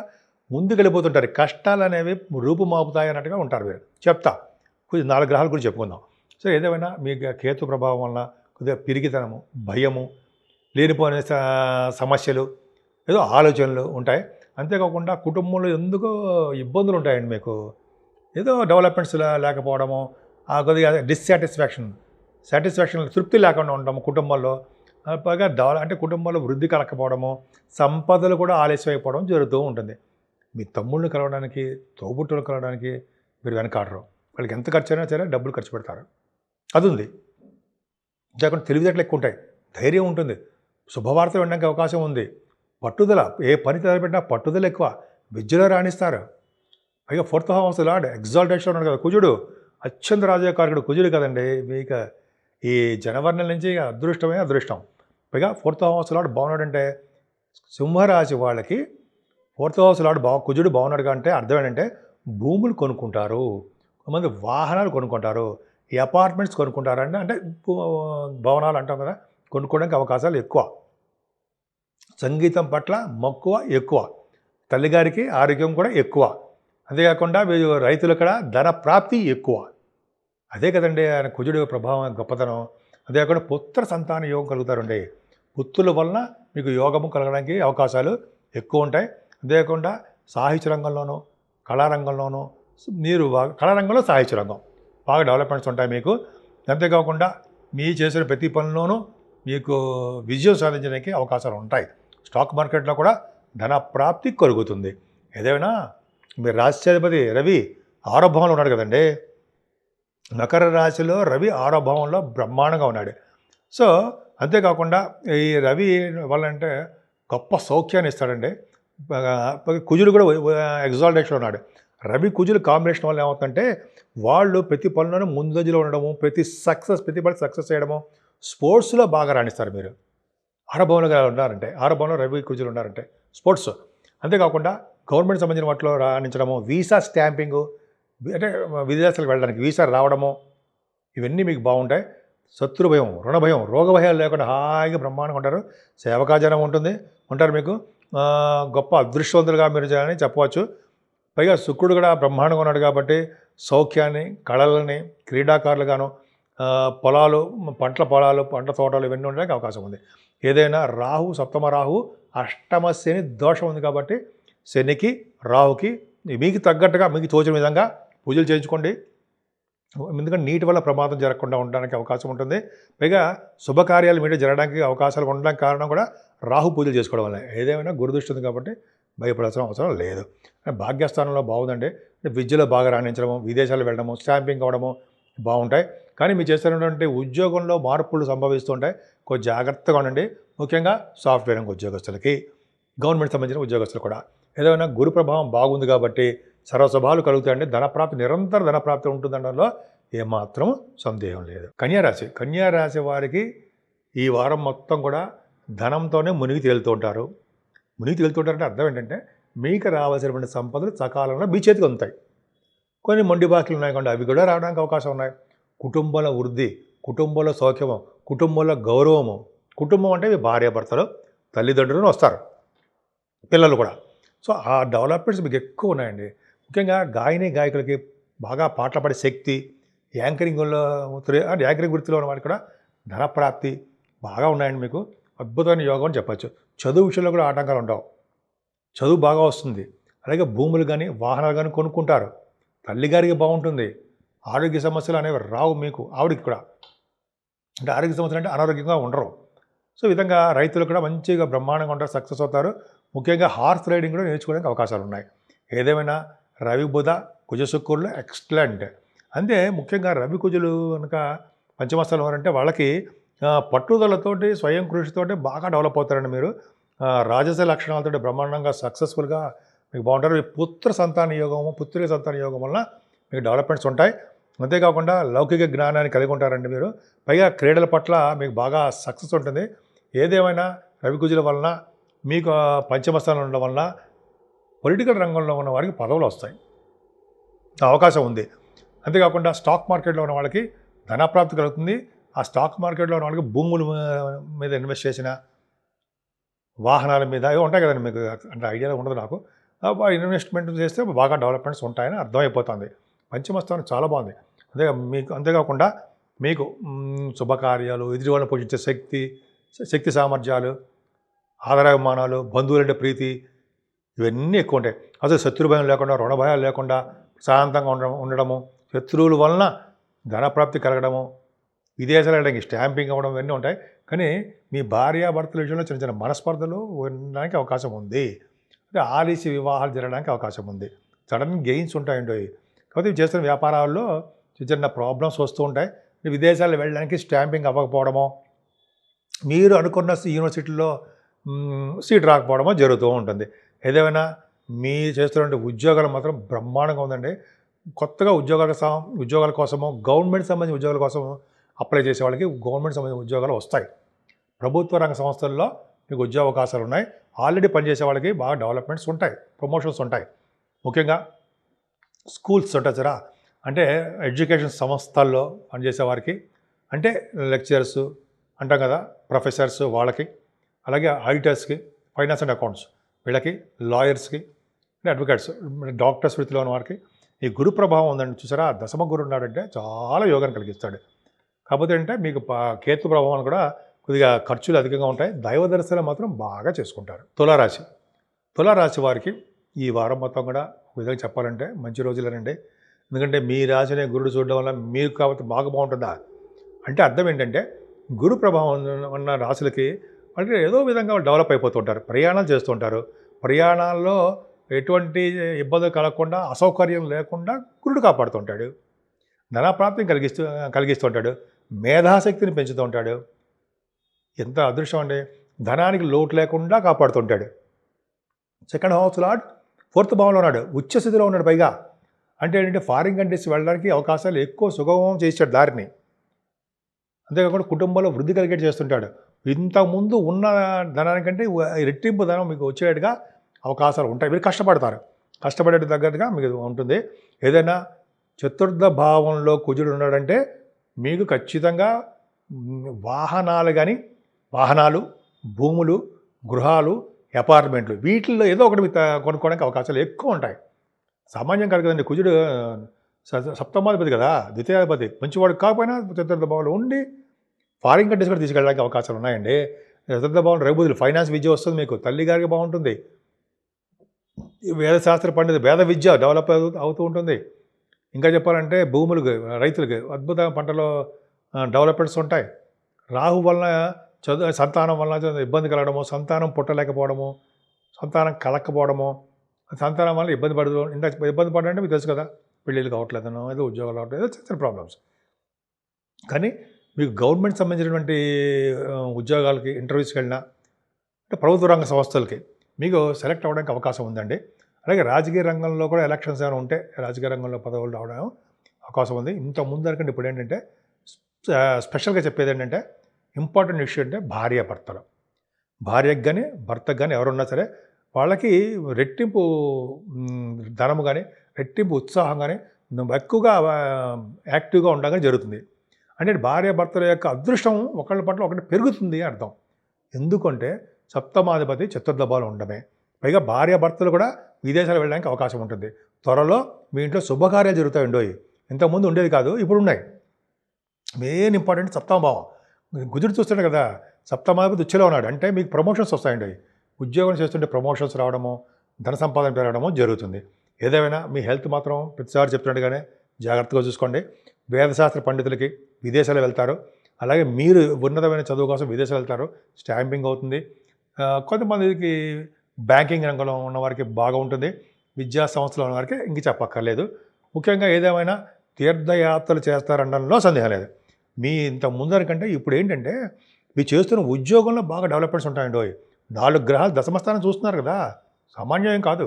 ముందుకెళ్ళిపోతుంటారు. కష్టాలు అనేవి రూపుమాపుతాయి అన్నట్టుగా ఉంటారు. మీరు చెప్తా కొద్దిగా 4 గ్రహాల గురించి చెప్పుకుందాం. సో ఏదేమైనా మీ కేతు ప్రభావం వలన కొద్దిగా పిరికితనము, భయము, లేనిపోయిన సమస్యలు, ఏదో ఆలోచనలు ఉంటాయి. అంతేకాకుండా కుటుంబంలో ఎందుకో ఇబ్బందులు ఉంటాయండి. మీకు ఏదో డెవలప్మెంట్స్ లేకపోవడము, కొద్దిగా సాటిస్ఫాక్షన్ తృప్తి లేకుండా ఉండడము కుటుంబంలో. పైగా అంటే కుటుంబంలో వృద్ధి కలగకపోవడము, సంపదలు కూడా ఆలస్యం అయిపోవడం జరుగుతూ ఉంటుంది. మీ తమ్ముళ్ళని కలవడానికి, తోబుట్టులు కలవడానికి మీరు వెనకాడరు. వాళ్ళకి ఎంత ఖర్చు అయినా సరే డబ్బులు ఖర్చు పెడతారు. అది ఉంది. అంతేకాకుండా తెలివితేటలు ఎక్కువ ఉంటాయి, ధైర్యం ఉంటుంది, శుభవార్త వినడానికి అవకాశం ఉంది, పట్టుదల, ఏ పని తలపెట్టినా పట్టుదల ఎక్కువ, విద్యలో రాణిస్తారు. పైగా 4th హౌస్ లార్డ్ ఎగ్జాల్టేషన్ ఉన్నాడు కదా కుజుడు, అత్యంత రాజకారకుడు కుజుడు కదండి. మీకు ఈ జనవరి నెల నుంచి అదృష్టమే అదృష్టం. పైగా 4th హౌస్ లార్డ్ బాగున్నాడంటే సింహరాశి వాళ్ళకి 4th హౌస్ లార్డ్ కుజుడు బాగున్నాడు అంటే అర్థం ఏంటంటే భూములు కొనుక్కుంటారు, కొంతమంది వాహనాలు కొనుక్కుంటారు, ఈ అపార్ట్మెంట్స్ కొనుక్కుంటారు. అంటే భవనాలు అంటాం కదా, కొనుక్కోవడానికి అవకాశాలు ఎక్కువ. సంగీతం పట్ల మక్కువ ఎక్కువ, తల్లిగారికి ఆరోగ్యం కూడా ఎక్కువ. అంతేకాకుండా రైతులు కూడా ధన ప్రాప్తి ఎక్కువ. అదే కదండి ఆయన కుజుడు ప్రభావం, గొప్పతనం. అంతేకాకుండా పుత్ర సంతాన యోగం కలుగుతారండి. పుత్రుల వలన మీకు యోగము కలగడానికి అవకాశాలు ఎక్కువ ఉంటాయి. అంతేకాకుండా సాహిత్య రంగంలోనూ, కళారంగంలోనూ మీరు కళారంగంలో సాహిత్య రంగం బాగా డెవలప్మెంట్స్ ఉంటాయి మీకు. అంతేకాకుండా మీ చేసిన ప్రతి పనిలోనూ మీకు విజయం సాధించడానికి అవకాశాలు ఉంటాయి. స్టాక్ మార్కెట్లో కూడా ధన ప్రాప్తి కలుగుతుంది. ఏదైనా మీరు రాశ్యాధిపతి రవి 6వ భావంలో ఉన్నాడు కదండి. మకర రాశిలో రవి 6వ భావంలో బ్రహ్మాండంగా ఉన్నాడు. సో అంతేకాకుండా ఈ రవి వాళ్ళంటే గొప్ప సౌఖ్యాన్ని ఇస్తాడండి. కుజుడు కూడా ఎగ్జాల్టేషన్ ఉన్నాడు. రవి కుజులు కాంబినేషన్ వల్ల ఏమవుతుందంటే వాళ్ళు ప్రతి పనులను ముందంజలో ఉండడము, ప్రతి పని సక్సెస్ చేయడము, స్పోర్ట్స్లో బాగా రాణిస్తారు. మీరు 6వ భావంలో ఉన్నారంటే, 6వ భావంలో రవి కుజులు ఉన్నారంటే స్పోర్ట్స్. అంతేకాకుండా గవర్నమెంట్ సంబంధించిన వాటిలో రాణించడము, వీసా స్టాంపింగు, అంటే విదేశాలకు వెళ్ళడానికి వీసా రావడము, ఇవన్నీ మీకు బాగుంటాయి. శత్రు భయం, రుణ భయం, రోగ భయాలు లేకుండా హాయిగా బ్రహ్మాండంగా ఉంటారు. సేవకాజనం ఉంటారు మీకు. గొప్ప అదృష్టవంతులుగా మీరు అని చెప్పవచ్చు. పైగా శుక్రుడు కూడా బ్రహ్మాండంగా ఉన్నాడు కాబట్టి సౌఖ్యాన్ని, కళలని, క్రీడాకారులుగాను, పొలాలు, పంట తోటలు ఇవన్నీ ఉండడానికి అవకాశం ఉంది. ఏదైనా రాహు, 7వ రాహు, 8వ శని దోషం ఉంది కాబట్టి శనికి, రాహుకి మీకు తగ్గట్టుగా మీకు తోచిన విధంగా పూజలు చేయించుకోండి. ఎందుకంటే నీటి వల్ల ప్రమాదం జరగకుండా ఉండడానికి అవకాశం ఉంటుంది. పైగా శుభకార్యాలు మీరు జరగడానికి అవకాశాలు ఉండడానికి కారణం కూడా రాహు పూజలు చేసుకోవడం వల్ల. ఏదేమైనా గురుదృష్టి ఉంది కాబట్టి భయపడాల్సిన అవసరం లేదు. భాగ్యస్థానంలో బాగుందండి. విద్యలో బాగా రాణించడము, విదేశాలు వెళ్ళడము, స్టాంపింగ్ అవ్వడము బాగుంటాయి. కానీ మీరు చేస్తున్నటువంటి ఉద్యోగంలో మార్పులు సంభవిస్తుంటాయి. కొంచెం జాగ్రత్తగా ఉండండి. ముఖ్యంగా సాఫ్ట్వేర్ రంగ ఉద్యోగస్తులకి, గవర్నమెంట్ సంబంధించిన ఉద్యోగస్తులు కూడా. ఏదైనా గురు ప్రభావం బాగుంది కాబట్టి సర్వశుభాలు కలుగుతాయండి. ధనప్రాప్తి, నిరంతర ధనప్రాప్తి ఉంటుందనడంలో ఏమాత్రం సందేహం లేదు. కన్యారాశి వారికి ఈ వారం మొత్తం కూడా ధనంతోనే మునిగి తేలుతుంటారు. మునిగి తేలుతుంటారంటే అర్థం ఏంటంటే మీకు రావాల్సినటువంటి సంపదలు సకాలంలో మీ చేతికి అందుతాయి. కొన్ని మొండి బాకీలు ఉన్నాయి కాబట్టి అవి కూడా రావడానికి అవకాశం ఉన్నాయి. కుటుంబంలో వృద్ధి, కుటుంబంలో సౌఖ్యము, కుటుంబంలో గౌరవము. కుటుంబం అంటే మీ భార్యాభర్తలు, తల్లిదండ్రులు వస్తారు, పిల్లలు కూడా. సో ఆ డెవలప్మెంట్స్ మీకు ఎక్కువ ఉన్నాయండి. ముఖ్యంగా గాయకులకి బాగా పాటలు పాడే శక్తి, యాంకరింగ్ వృత్తిలో ఉన్న వారికి కూడా ధనప్రాప్తి బాగా ఉన్నాయండి. మీకు అద్భుతమైన యోగం అని చెప్పచ్చు. చదువు విషయంలో కూడా ఆటంకాలు ఉండవు. చదువు బాగా వస్తుంది. అలాగే భూములు కానీ వాహనాలు కానీ కొనుక్కుంటారు. తల్లిగారికి బాగుంటుంది. ఆరోగ్య సమస్యలు అనేవి రావు మీకు, ఆవిడికి కూడా. అంటే ఆరోగ్య సమస్యలు అంటే అనారోగ్యంగా ఉండరు. సో ఈ విధంగా రైతులు కూడా మంచిగా బ్రహ్మాండంగా ఉంటారు, సక్సెస్ అవుతారు. ముఖ్యంగా హార్స్ రైడింగ్ కూడా నేర్చుకోవడానికి అవకాశాలు ఉన్నాయి. ఏదేమైనా రవి బుధ కుజ శుక్రులు ఎక్సలెంట్. అంతే ముఖ్యంగా రవి కుజులు కనుక పంచమస్థానం వారంటే వాళ్ళకి పట్టుదలతోటి, స్వయం కృషితోటి బాగా డెవలప్ అవుతారండి. మీరు రాజస లక్షణాలతో బ్రహ్మాండంగా సక్సెస్ఫుల్గా మీకు బాగుంటారు. పుత్రిక సంతాన యోగం వల్ల మీకు డెవలప్మెంట్స్ ఉంటాయి. అంతేకాకుండా లౌకిక జ్ఞానాన్ని కలిగి ఉంటారండి మీరు. పైగా క్రీడల పట్ల మీకు బాగా సక్సెస్ ఉంటుంది. ఏదేమైనా రవి కుజుల వలన మీకు పంచమస్థానంలో ఉండడం వలన పొలిటికల్ రంగంలో ఉన్న వారికి పదవులు వస్తాయి, అవకాశం ఉంది. అంతేకాకుండా స్టాక్ మార్కెట్లో ఉన్న వాళ్ళకి ధనప్రాప్తి కలుగుతుంది. ఆ స్టాక్ మార్కెట్లో ఉన్న వాళ్ళకి భూముల మీద ఇన్వెస్ట్ చేసిన, వాహనాల మీద అవి ఉంటాయి కదండి. మీకు అంటే ఐడియా ఉండదు నాకు. ఇన్వెస్ట్మెంట్ చేస్తే బాగా డెవలప్మెంట్స్ ఉంటాయని అర్థమైపోతుంది. పంచమస్థానం చాలా బాగుంది. అంతేకాకుండా మీకు శుభకార్యాలు, ఎదుటి వాళ్ళని పోషించే శక్తి సామర్థ్యాలు, ఆదరాభిమానాలు, బంధువులంటే ప్రీతి, ఇవన్నీ ఎక్కువ ఉంటాయి. అసలు శత్రుభయం లేకుండా, రుణ భయాలు లేకుండా శాంతంగా ఉండడము, శత్రువుల వలన ధనప్రాప్తి కలగడము, విదేశాలు వెళ్ళడానికి స్టాంపింగ్ అవ్వడం, ఇవన్నీ ఉంటాయి. కానీ మీ భార్యాభర్తల విషయంలో చిన్న చిన్న మనస్పర్ధలు ఉండడానికి అవకాశం ఉంది. అంటే ఆలస్య వివాహాలు జరగడానికి అవకాశం ఉంది. సడన్ గెయిన్స్ ఉంటాయండి. కాకపోతే చేస్తున్న వ్యాపారాల్లో చిన్న చిన్న ప్రాబ్లమ్స్ వస్తూ ఉంటాయి. విదేశాలు వెళ్ళడానికి స్టాంపింగ్ అవ్వకపోవడమో, మీరు అనుకున్న యూనివర్సిటీలో సీట్ రాకపోవడమో జరుగుతూ ఉంటుంది. ఏదేమైనా మీ చేస్తున్న ఉద్యోగాలు మాత్రం బ్రహ్మాండంగా ఉందండి. కొత్తగా ఉద్యోగాల కోసమో, గవర్నమెంట్ సంబంధించిన ఉద్యోగాల కోసమో అప్లై చేసే వాళ్ళకి గవర్నమెంట్ సంబంధించిన ఉద్యోగాలు వస్తాయి. ప్రభుత్వ రంగ సంస్థల్లో మీకు ఉద్యోగ అవకాశాలు ఉన్నాయి. ఆల్రెడీ పనిచేసే వాళ్ళకి బాగా డెవలప్మెంట్స్ ఉంటాయి, ప్రమోషన్స్ ఉంటాయి. ముఖ్యంగా స్కూల్స్ ఉంటాయి సరా, అంటే ఎడ్యుకేషన్ సంస్థల్లో పనిచేసే వారికి, అంటే లెక్చరర్స్ అంటాం కదా, ప్రొఫెసర్స్ వాళ్ళకి, అలాగే ఆడిటర్స్కి, ఫైనాన్స్ అండ్ అకౌంట్స్ వీళ్ళకి, లాయర్స్కి, అడ్వకేట్స్, డాక్టర్స్ వృత్తిలో ఉన్న వారికి ఈ గురు ప్రభావం ఉందండి. చూసారా, దశమ గురు ఉన్నాడంటే చాలా యోగాన్ని కలిగిస్తాడు. కాకపోతే అంటే మీకు కేతు ప్రభావం కూడా కొద్దిగా ఖర్చులు అధికంగా ఉంటాయి. దైవ దర్శనం మాత్రం బాగా చేసుకుంటారు. తులారాశి వారికి ఈ వారం మొత్తం కూడా ఒక విధంగా చెప్పాలంటే మంచి రోజులేనండి. ఎందుకంటే మీ రాశిని గురుడు చూడడం వల్ల మీకు కాబట్టి బాగా బాగుంటుందా అంటే అర్థం ఏంటంటే, గురు ప్రభావం ఉన్న రాశులకి అంటే ఏదో విధంగా డెవలప్ అయిపోతుంటారు, ప్రయాణాలు చేస్తుంటారు. ప్రయాణాల్లో ఎటువంటి ఇబ్బందులు కలగకుండా, అసౌకర్యం లేకుండా గురుడు కాపాడుతుంటాడు. ధనప్రాప్తిని కలిగిస్తుంటాడు. మేధాశక్తిని పెంచుతూ ఉంటాడు. ఎంత అదృష్టం అండి. ధనానికి లోటు లేకుండా కాపాడుతుంటాడు. సెకండ్ హౌస్ లార్డ్ 4th భావంలో ఉన్నాడు, ఉచ్చస్థితిలో ఉన్నాడు. పైగా అంటే ఏంటంటే ఫారిన్ కంట్రీస్ వెళ్ళడానికి అవకాశాలు ఎక్కువ సుగమం చేసాడు దారిని. అంతేకాకుండా కుటుంబంలో వృద్ధి కలిగేట్ చేస్తుంటాడు. ఇంతకుముందు ఉన్న ధనానికంటే రెట్టింపు ధనం మీకు వచ్చేట్టుగా అవకాశాలు ఉంటాయి. మీరు కష్టపడే తగ్గట్టుగా మీకు ఉంటుంది. ఏదైనా చతుర్థ భావంలో కుజుడు ఉన్నాడంటే మీకు ఖచ్చితంగా వాహనాలు, భూములు, గృహాలు, అపార్ట్మెంట్లు, వీటిల్లో ఏదో ఒకటి కొనుక్కోవడానికి అవకాశాలు ఎక్కువ ఉంటాయి. సామాన్యం కాదు కదండి. కుజుడు సప్తమాధిపతి కదా, ద్వితీయాధిపతి. మంచివాడు కాకపోయినా చతుర్థ భావంలో ఉండి ఫారిన్ కంట్రీస్ కూడా తీసుకెళ్ళడానికి అవకాశాలు ఉన్నాయండి. చతుర్థ భావంలో రేబుదులు, ఫైనాన్స్ విద్య వస్తుంది మీకు, తల్లిగారికి బాగుంటుంది. వేదశాస్త్ర పండితులు, వేద విద్య డెవలప్ అవుతూ ఉంటుంది. ఇంకా చెప్పాలంటే భూములకు, రైతులకి అద్భుత పంటలో డెవలప్మెంట్స్ ఉంటాయి. రాహు వలన సంతానం వలన ఇబ్బంది కలగడము, సంతానం పుట్టలేకపోవడము, సంతానం కలక్కపోవడమో, సంతానం వల్ల ఇబ్బంది పడదు. ఇందాక ఇబ్బంది పడడం అంటే మీకు తెలుసు కదా, పెళ్ళిళ్ళు కావట్లేదనో, ఏదో ఉద్యోగాలు రావట్లేదు, ఏదో చిన్న చిన్న ప్రాబ్లమ్స్. కానీ మీకు గవర్నమెంట్ సంబంధించినటువంటి ఉద్యోగాలకి ఇంటర్వ్యూస్కి వెళ్ళినా, అంటే ప్రభుత్వ రంగ సంస్థలకి మీకు సెలెక్ట్ అవ్వడానికి అవకాశం ఉందండి. అలాగే రాజకీయ రంగంలో కూడా ఎలక్షన్స్ ఏమైనా ఉంటే రాజకీయ రంగంలో పదవులు రావడం అవకాశం ఉంది. ఇంత ముందు అనుకంటే ఇప్పుడు ఏంటంటే స్పెషల్గా చెప్పేది ఏంటంటే, ఇంపార్టెంట్ ఇష్యూ అంటే భార్యాభర్తలు. భార్యకు కానీ భర్తకు కానీ ఎవరున్నా సరే వాళ్ళకి రెట్టింపు ధనము కానీ, రెట్టింపు ఉత్సాహం కానీ, ఎక్కువగా యాక్టివ్గా ఉండగా జరుగుతుంది. అంటే భార్యాభర్తల యొక్క అదృష్టం ఒకళ్ళ పట్ల ఒకటి పెరుగుతుంది అర్థం. ఎందుకంటే సప్తమాధిపతి చతుర్థ భావం ఉండడమే. పైగా భార్యాభర్తలు కూడా విదేశాలు వెళ్ళడానికి అవకాశం ఉంటుంది. త్వరలో మీ ఇంట్లో శుభకార్యాలు జరుగుతాయండోయి. ఇంతకుముందు ఉండేది కాదు, ఇప్పుడు ఉన్నాయి. మెయిన్ ఇంపార్టెంట్ సప్తమ భావం. కుజుడు చూస్తుండే కదా, సప్తమాధిపతి ఉచ్చులో ఉన్నాడు అంటే మీకు ప్రమోషన్స్ వస్తాయండి. ఉద్యోగం చేస్తుంటే ప్రమోషన్స్ రావడము, ధన సంపాదన పెరగడము జరుగుతుంది. ఏదేమైనా మీ హెల్త్ మాత్రం ప్రతిసారి చెప్తున్నట్టుగానే జాగ్రత్తగా చూసుకోండి. వేదశాస్త్ర పండితులకి విదేశాలు వెళ్తారు. అలాగే మీరు ఉన్నతమైన చదువు కోసం విదేశాలు వెళ్తారు, స్టాంపింగ్ అవుతుంది. కొంతమందికి బ్యాంకింగ్ రంగంలో ఉన్నవారికి బాగా ఉంటుంది. విద్యా సంస్థలో ఉన్నవారికి ఇంక చెప్పక్కర్లేదు. ముఖ్యంగా ఏదేమైనా తీర్థయాత్రలు చేస్తారనడంలో సందేహం లేదు. మీ ఇంత ముందరికంటే ఇప్పుడు ఏంటంటే మీరు చేస్తున్న ఉద్యోగంలో బాగా డెవలప్మెంట్స్ ఉంటాయండి. 4 గ్రహాలు దశమస్థానం చూస్తున్నారు కదా, సామాన్యం ఏం కాదు.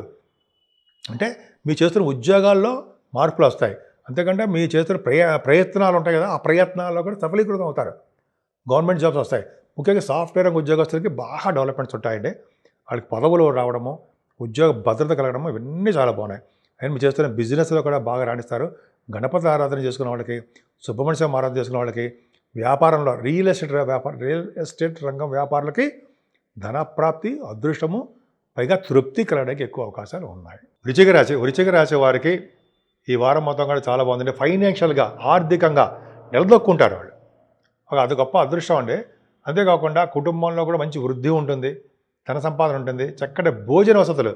అంటే మీరు చేస్తున్న ఉద్యోగాల్లో మార్పులు వస్తాయి. అంతేకంటే మీరు చేస్తున్న ప్రయత్నాలు ఉంటాయి కదా, ఆ ప్రయత్నాల్లో కూడా సఫలీకృతం అవుతారు. గవర్నమెంట్ జాబ్స్ వస్తాయి. ముఖ్యంగా సాఫ్ట్వేర్ రంగ ఉద్యోగస్తులకి బాగా డెవలప్మెంట్స్ ఉంటాయండి. వాళ్ళకి పదవులు రావడము, ఉద్యోగ భద్రత కలగడము, ఇవన్నీ చాలా బాగున్నాయి. అండ్ మీరు చేస్తున్న బిజినెస్లో కూడా బాగా రాణిస్తారు. గణపతి ఆరాధన చేసుకున్న వాళ్ళకి, సుబ్రహ్మణ్య స్వామి ఆరాధన చేసుకున్న వాళ్ళకి, వ్యాపారంలో రియల్ ఎస్టేట్ రంగం వ్యాపారులకి ధనప్రాప్తి, అదృష్టము, పైగా తృప్తి కలగడానికి ఎక్కువ అవకాశాలు ఉన్నాయి. వృశ్చిక రాశి వారికి ఈ వారం మొత్తం కూడా చాలా బాగుందండి. ఫైనాన్షియల్గా, ఆర్థికంగా నిలదొక్కుంటారు వాళ్ళు. అది గొప్ప అదృష్టం అండి. అంతేకాకుండా కుటుంబంలో కూడా మంచి వృద్ధి ఉంటుంది, ధన సంపాదన ఉంటుంది, చక్కటి భోజన వసతులు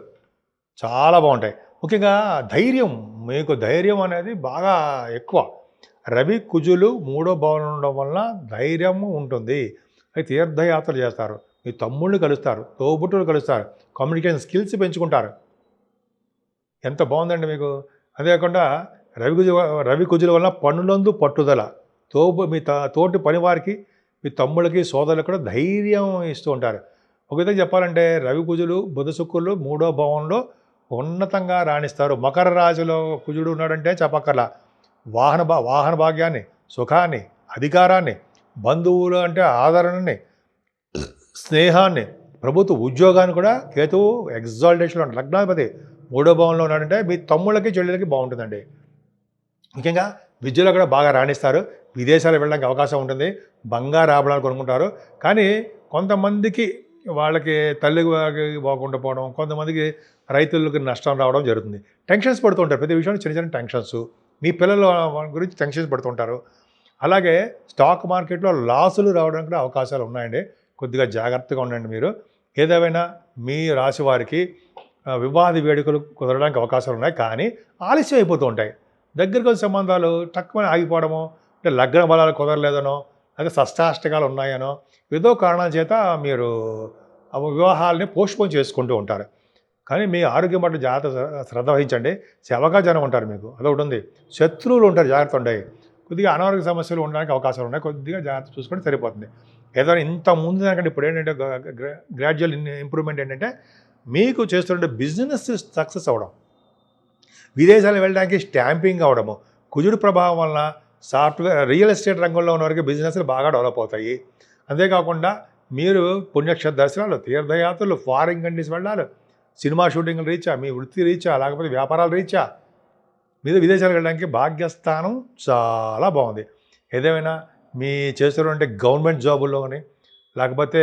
చాలా బాగుంటాయి. ముఖ్యంగా ధైర్యం, మీకు ధైర్యం అనేది బాగా ఎక్కువ. రవి కుజులు 3వ భావంలో ఉండడం వలన ధైర్యము ఉంటుంది. అయితే తీర్థయాత్రలు చేస్తారు, మీ తమ్ముళ్ళు కలుస్తారు, తోబుట్టులు కలుస్తారు, కమ్యూనికేషన్ స్కిల్స్ పెంచుకుంటారు. ఎంత బాగుందండి మీకు. అంతేకాకుండా రవి కుజుల వల్ల పనులందు పట్టుదల, మీ తోటి పనివారికి, మీ తమ్ముళ్ళకి, సోదరులకు కూడా ధైర్యం ఇస్తూ ఉంటారు. ఒక విధంగా చెప్పాలంటే రవి కుజులు, బుధ శుక్రులు 3వ భావంలో ఉన్నతంగా రాణిస్తారు. మకర రాశిలో కుజుడు ఉన్నాడంటే చెప్పక్కర్లా. వాహన భాగ్యాన్ని, సుఖాన్ని, అధికారాన్ని, బంధువులు అంటే ఆదరణని, స్నేహాన్ని, ప్రభుత్వ ఉద్యోగాన్ని కూడా కేతువు ఎగ్జాల్టేషన్లో ఉంటాడు. లగ్నాధిపతి 3వ భావంలో ఉన్నాడంటే మీ తమ్ముళ్ళకి, చెల్లెలకి బాగుంటుందండి. ముఖ్యంగా విద్యలో కూడా బాగా రాణిస్తారు. విదేశాలు వెళ్ళడానికి అవకాశం ఉంటుంది. బంగారు ఆభరణాలు కొనుక్కుంటారు. కానీ కొంతమందికి వాళ్ళకి తల్లికి బాగుండా పోవడం, కొంతమందికి రైతులకు నష్టం రావడం జరుగుతుంది. టెన్షన్స్ పడుతూ ఉంటారు. ప్రతి విషయంలో చిన్న చిన్న టెన్షన్స్. మీ పిల్లల గురించి టెన్షన్స్ పడుతుంటారు. అలాగే స్టాక్ మార్కెట్లో లాసులు రావడానికి కూడా అవకాశాలు ఉన్నాయండి. కొద్దిగా జాగ్రత్తగా ఉండండి మీరు. ఏదేమైనా మీ రాశి వారికి వివాహ వేడుకలు కుదరడానికి అవకాశాలు ఉన్నాయి, కానీ ఆలస్యం అయిపోతూ ఉంటాయి. దగ్గరికి వచ్చే సంబంధాలు తక్కువ ఆగిపోవడమో, అంటే లగ్న బలాలు కుదరలేదనో, అదే షష్టాష్టకాలు ఉన్నాయనో, ఏదో కారణాల చేత మీరు వివాహాలని పోస్ట్పోన్ చేసుకుంటూ ఉంటారు. కానీ మీ ఆరోగ్యం పట్ల జాగ్రత్త శ్రద్ధ వహించండి. సేవగా జనం ఉంటారు మీకు, అదొకటి ఉంది. శత్రువులు ఉంటారు, జాగ్రత్త ఉంటాయి. కొద్దిగా అనారోగ్య సమస్యలు ఉండడానికి అవకాశాలు ఉన్నాయి. కొద్దిగా జాగ్రత్త చూసుకుంటే సరిపోతుంది. ఏదైనా ఇంత ముందు దానికంటే ఇప్పుడు ఏంటంటే గ్రాడ్యువల్ ఇంప్రూవ్మెంట్ ఏంటంటే మీకు చేస్తుంటే బిజినెస్ సక్సెస్ అవ్వడం, విదేశాలు వెళ్ళడానికి స్టాంపింగ్ అవ్వడము, కుజుడు ప్రభావం వలన సాఫ్ట్వేర్, రియల్ ఎస్టేట్ రంగంలో ఉన్న వరకు బిజినెస్లు బాగా డెవలప్ అవుతాయి. అంతేకాకుండా మీరు పుణ్యక్షేత్ర దర్శనాలు, తీర్థయాత్రలు, ఫారిన్ కంట్రీస్ వెళ్ళాలి, సినిమా షూటింగ్లు రీచా, మీ వృత్తి రీచా, లేకపోతే వ్యాపారాలు రీచా, మీరు విదేశాలకు వెళ్ళడానికి భాగ్యస్థానం చాలా బాగుంది. ఏదేమైనా మీ చేస్తున్నటువంటి గవర్నమెంట్ జాబుల్లో కానీ, లేకపోతే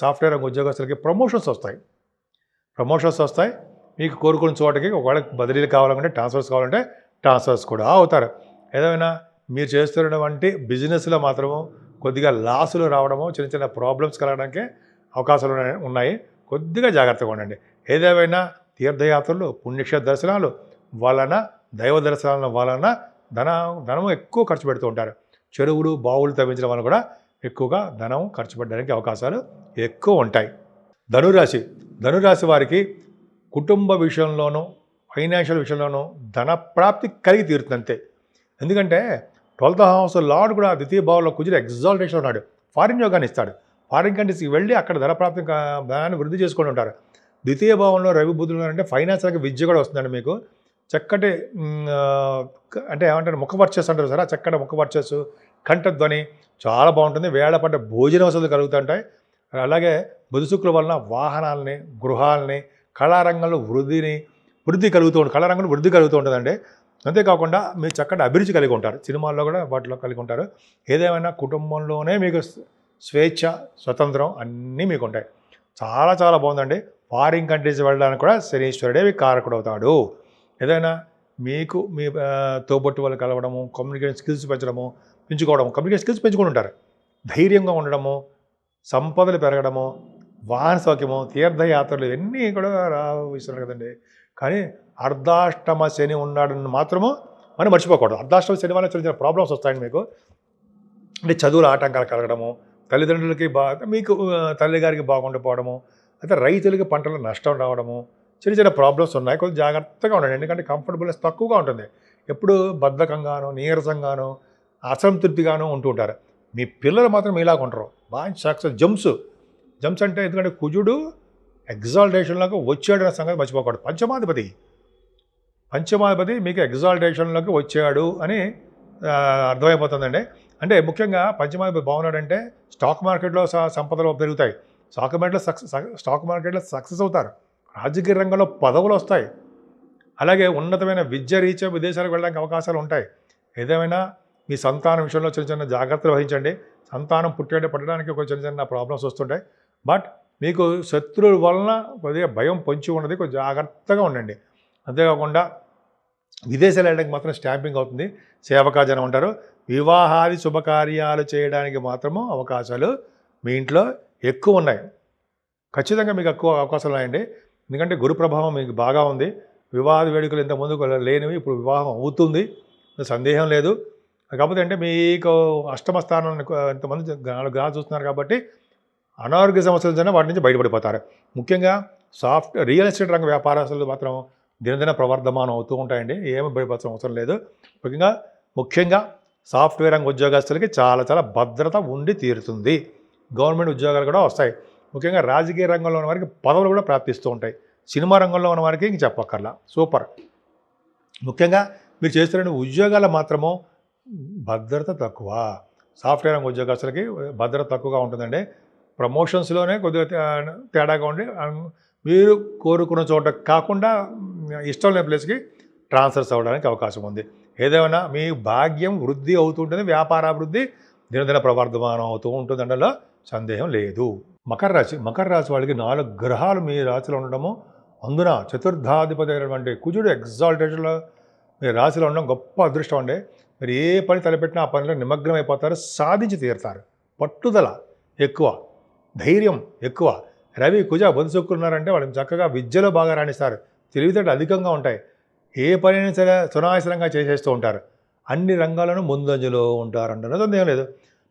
సాఫ్ట్వేర్ రంగ ఉద్యోగస్తులకి ప్రమోషన్స్ వస్తాయి. మీకు కోరుకున్న చోటకి ఒకవేళ బదిలీలు కావాలంటే, ట్రాన్స్ఫర్స్ కావాలంటే ట్రాన్స్ఫర్స్ కూడా అవుతారు. ఏదైనా మీరు చేస్తున్నటువంటి బిజినెస్లో మాత్రము కొద్దిగా లాసులు రావడము, చిన్న చిన్న ప్రాబ్లమ్స్ కలగడానికి అవకాశాలు ఉన్నాయి. కొద్దిగా జాగ్రత్తగా ఉండండి. ఏదేమైనా తీర్థయాత్రలు, పుణ్యక్షేత్ర దర్శనాలు వలన, దైవ దర్శనాల వలన ధనం ఎక్కువ ఖర్చు పెడుతూ ఉంటారు. చెరువులు, బావులు తవ్వించడం వల్ల కూడా ఎక్కువగా ధనం ఖర్చు పెట్టడానికి అవకాశాలు ఎక్కువ ఉంటాయి. ధనురాశి ధనురాశి వారికి కుటుంబ విషయంలోనూ ఫైనాన్షియల్ విషయంలోనూ ధన ప్రాప్తి కలిగి తీరుతుంది అంతే. ఎందుకంటే 12th హౌస్ లార్డ్ కూడా ద్వితీయ భావంలో కుజుడు ఎగ్జాల్టేషన్ ఉన్నాడు. ఫారిన్ యోగాన్ని ఇస్తాడు. ఫారిన్ కంట్రీస్కి వెళ్ళి అక్కడ ధన ప్రాప్తి ధనాన్ని వృద్ధి చేసుకొని ఉంటారు. ద్వితీయ భావంలో రవి బుధులు ఉన్నారంటే ఫైనాన్షియల్గా విద్య కూడా వస్తుందండి మీకు. చక్కటి అంటే ఏమంటారు ముఖవర్చస్సు అంటారు సార్, చక్కటి ముఖవర్చస్సు, కంఠధ్వని చాలా బాగుంటుంది. వేళపడ్డ భోజన వసతులు కలుగుతుంటాయి. అలాగే బుధ శుక్రుల వలన వాహనాలని, గృహాలని, కళారంగంలో వృద్ధి కలుగుతూ ఉంటుందండి. అంతేకాకుండా మీరు చక్కటి అభిరుచి కలిగి ఉంటారు. సినిమాల్లో కూడా వాటిలో కలిగి ఉంటారు. ఏదేమైనా కుటుంబంలోనే మీకు స్వేచ్ఛ, స్వతంత్రం అన్నీ మీకు ఉంటాయి. చాలా చాలా బాగుందండి. ఫారిన్ కంట్రీస్ వెళ్ళడానికి కూడా శనీశ్వరుడే మీకు కారకుడు అవుతాడు. ఏదైనా మీకు మీ తోబొట్టు వాళ్ళు కలవడము, కమ్యూనికేషన్ స్కిల్స్ పెంచుకోవడము, కమ్యూనికేషన్ స్కిల్స్ పెంచుకుని ఉంటారు. ధైర్యంగా ఉండడము, సంపదలు పెరగడము, వాహన సౌఖ్యము, తీర్థయాత్రలు ఇవన్నీ కూడా ఇస్తున్నారు కదండి. కానీ అర్ధాష్టమ శని ఉన్నాడని మాత్రము మనం మర్చిపోకూడదు. అర్ధాష్టమ శని వల్ల చిన్న చిన్న ప్రాబ్లమ్స్ వస్తాయండి మీకు. అంటే చదువుల ఆటంకాలు కలగడము, తల్లిదండ్రులకి మీకు తల్లిగారికి బాగుండిపోవడము, అయితే రైతులకి పంటల నష్టం రావడము, చిన్న చిన్న ప్రాబ్లమ్స్ ఉన్నాయి. కొంచెం జాగ్రత్తగా ఉండండి. ఎందుకంటే కంఫర్టబుల్నెస్ తక్కువగా ఉంటుంది. ఎప్పుడు బద్ధకంగాను, నీరసంగాను, అసంతృప్తిగాను ఉంటూ ఉంటారు. మీ పిల్లలు మాత్రం మీలాగా ఉంటారు. బాగా సక్సెస్ జంప్స్ అంటే ఎందుకంటే కుజుడు ఎగ్జాల్టేషన్లోకి వచ్చాడనే సంగతి మర్చిపోకూడదు. పంచమాధిపతి మీకు ఎగ్జాల్టేషన్లోకి వచ్చాడు అని అర్థమైపోతుందండి. అంటే ముఖ్యంగా పంచమాధిపతి బాగున్నాడంటే స్టాక్ మార్కెట్లో సంపదలు పెరుగుతాయి. స్టాక్ మార్కెట్లో సక్సెస్ అవుతారు. రాజకీయ రంగంలో పదవులు వస్తాయి. అలాగే ఉన్నతమైన విద్య రీత్యా విదేశాలకు వెళ్ళడానికి అవకాశాలు ఉంటాయి. ఏదేమైనా మీ సంతానం విషయంలో చిన్న చిన్న జాగ్రత్తలు వహించండి. సంతానం పట్టడానికి ఒక చిన్న ప్రాబ్లమ్స్ వస్తుంటాయి. బట్ మీకు శత్రువుల వలన కొద్దిగా భయం పొంచి ఉన్నది, కొంచెం జాగ్రత్తగా ఉండండి. అంతేకాకుండా విదేశాలు వెళ్ళడానికి మాత్రం స్టాంపింగ్ అవుతుంది. సేవకాజనం ఉంటారు. వివాహాది శుభకార్యాలు చేయడానికి మాత్రము అవకాశాలు మీ ఇంట్లో ఎక్కువ ఉన్నాయి. ఖచ్చితంగా మీకు ఎక్కువ అవకాశాలు ఉన్నాయండి. ఎందుకంటే గురు ప్రభావం మీకు బాగా ఉంది. వివాహ వేడుకలు ఇంతకుముందు లేనివి ఇప్పుడు వివాహం అవుతుంది, సందేహం లేదు. కాకపోతే అంటే మీకు అష్టమ స్థానాన్ని ఇంతమంది 4 గ్రహాలు చూస్తున్నారు కాబట్టి అనారోగ్య సమస్యలు వాటి నుంచి బయటపడిపోతారు. ముఖ్యంగా రియల్ ఎస్టేట్ రంగ వ్యాపారస్తులు మాత్రం దినదిన ప్రవర్ధమానం అవుతూ ఉంటాయండి. ఏమి భయపడాల్సిన అవసరం లేదు. ముఖ్యంగా సాఫ్ట్వేర్ రంగ ఉద్యోగస్తులకి చాలా చాలా భద్రత ఉండి తీరుతుంది. గవర్నమెంట్ ఉద్యోగాలు కూడా వస్తాయి. ముఖ్యంగా రాజకీయ రంగంలో ఉన్న వారికి పదవులు కూడా ప్రాప్తిస్తూ ఉంటాయి. సినిమా రంగంలో ఉన్న వారికి ఇంక చెప్పక్కర్లా, సూపర్. ముఖ్యంగా మీరు చేస్తున్న ఉద్యోగాలు మాత్రము భద్రత తక్కువ. సాఫ్ట్వేర్ రంగ ఉద్యోగస్తులకి భద్రత తక్కువగా ఉంటుందండి. ప్రమోషన్స్లోనే కొద్దిగా తేడాగా ఉండి మీరు కోరుకున్న చోట కాకుండా ఇష్టం లేని ప్లేస్కి ట్రాన్స్ఫర్స్ అవ్వడానికి అవకాశం ఉంది. ఏదేమైనా మీ భాగ్యం వృద్ధి అవుతుంటుంది. వ్యాపారాభివృద్ధి దినదిన ప్రవర్ధమానం అవుతూ ఉంటుంది. అందులో సందేహం లేదు. మకర రాశి వాళ్ళకి 4 గ్రహాలు మీ రాశిలో ఉండడము, అందున చతుర్థాధిపతి అయినటువంటి కుజుడు ఎగ్జాల్టేషన్లో మీ రాశిలో ఉండడం గొప్ప అదృష్టం అండి. మీరు ఏ పని తలపెట్టినా ఆ పనిలో నిమగ్నం అయిపోతారు, సాధించి తీరుతారు. పట్టుదల ఎక్కువ, ధైర్యం ఎక్కువ. రవి కుజ బుధ శుక్రులు ఉన్నారంటే వాళ్ళు చక్కగా విద్యలో బాగా రాణిస్తారు. తెలివితేటలు అధికంగా ఉంటాయి. ఏ పనైనా సరే సునాయాసంగా చేసేస్తూ ఉంటారు. అన్ని రంగాలను ముందంజలో ఉంటారంటే సందేహం లేదు.